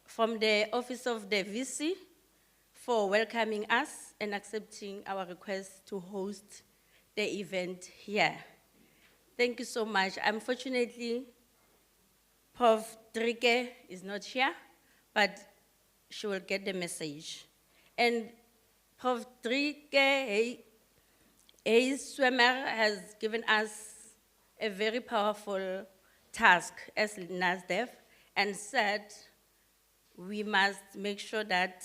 from the Office of the VC for welcoming us and accepting our request to host the event here. Thank you so much. Unfortunately, Prof. Drike is not here, but she will get the message. And Prof. Drike, his swimmer has given us a very powerful task as NASDEV and said we must make sure that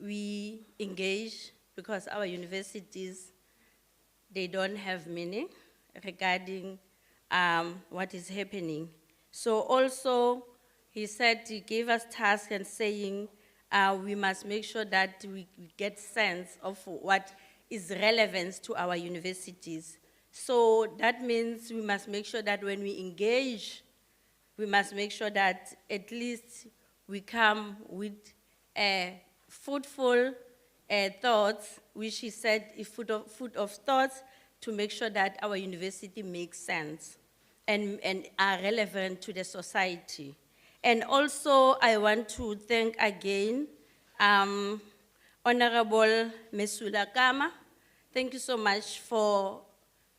we engage because our universities, they don't have meaning regarding what is happening. So also he said, he gave us tasks and saying, we must make sure that we get sense of what is relevant to our universities. So that means we must make sure that when we engage, we must make sure that at least we come with fruitful thoughts, which he said is food of thoughts, to make sure that our university makes sense and are relevant to the society. And also, I want to thank again Honorable Mesula Kama. Thank you so much for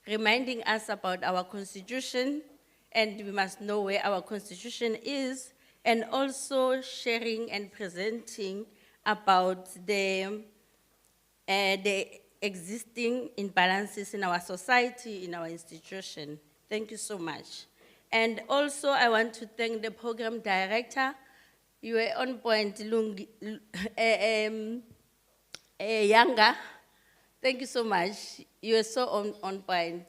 reminding us about our constitution, and we must know where our constitution is, and also sharing and presenting about the existing imbalances in our society, in our institution. Thank you so much. And also, I want to thank the program director. You were on point, Younger. Thank you so much. You were so on point.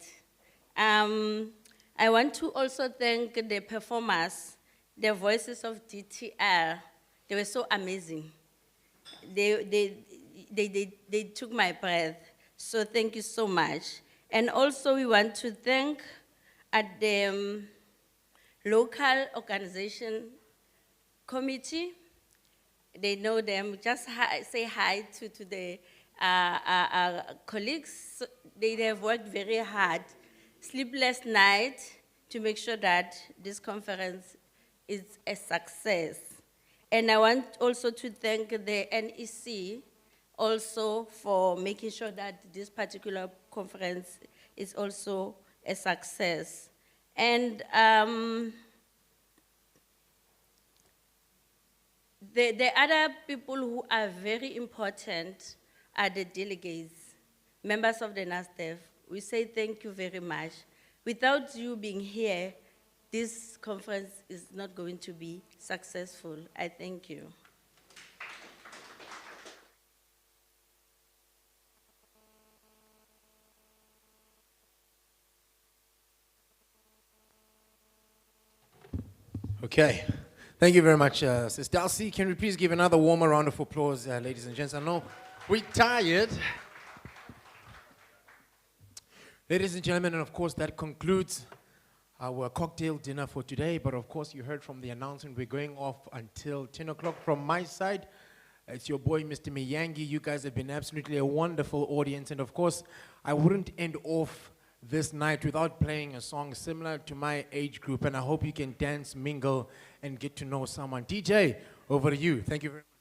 I want to also thank the performers, the voices of DTR. They were so amazing. They took my breath. So thank you so much. And also we want to thank at the local organization committee. They know them. Just say hi to the colleagues. They have worked very hard, sleepless night, to make sure that this conference is a success. And I want also to thank the NEC also for making sure that this particular conference is also a success. And the other people who are very important are the delegates, members of the NASDEV. We say thank you very much. Without you being here, this conference is not going to be successful. I thank you. Okay. Thank you very much, Sis Darcy. Can we please give another warmer round of applause, ladies and gents? I know we're tired. Ladies and gentlemen, and of course that concludes our cocktail dinner for today. But of course you heard from the announcement, we're going off until 10 o'clock from my side. It's your boy, Mr. Miyangi. You guys have been absolutely a wonderful audience. And of course, I wouldn't end off this night without playing a song similar to my age group. And I hope you can dance, mingle, and get to know someone. DJ, over to you. Thank you very much.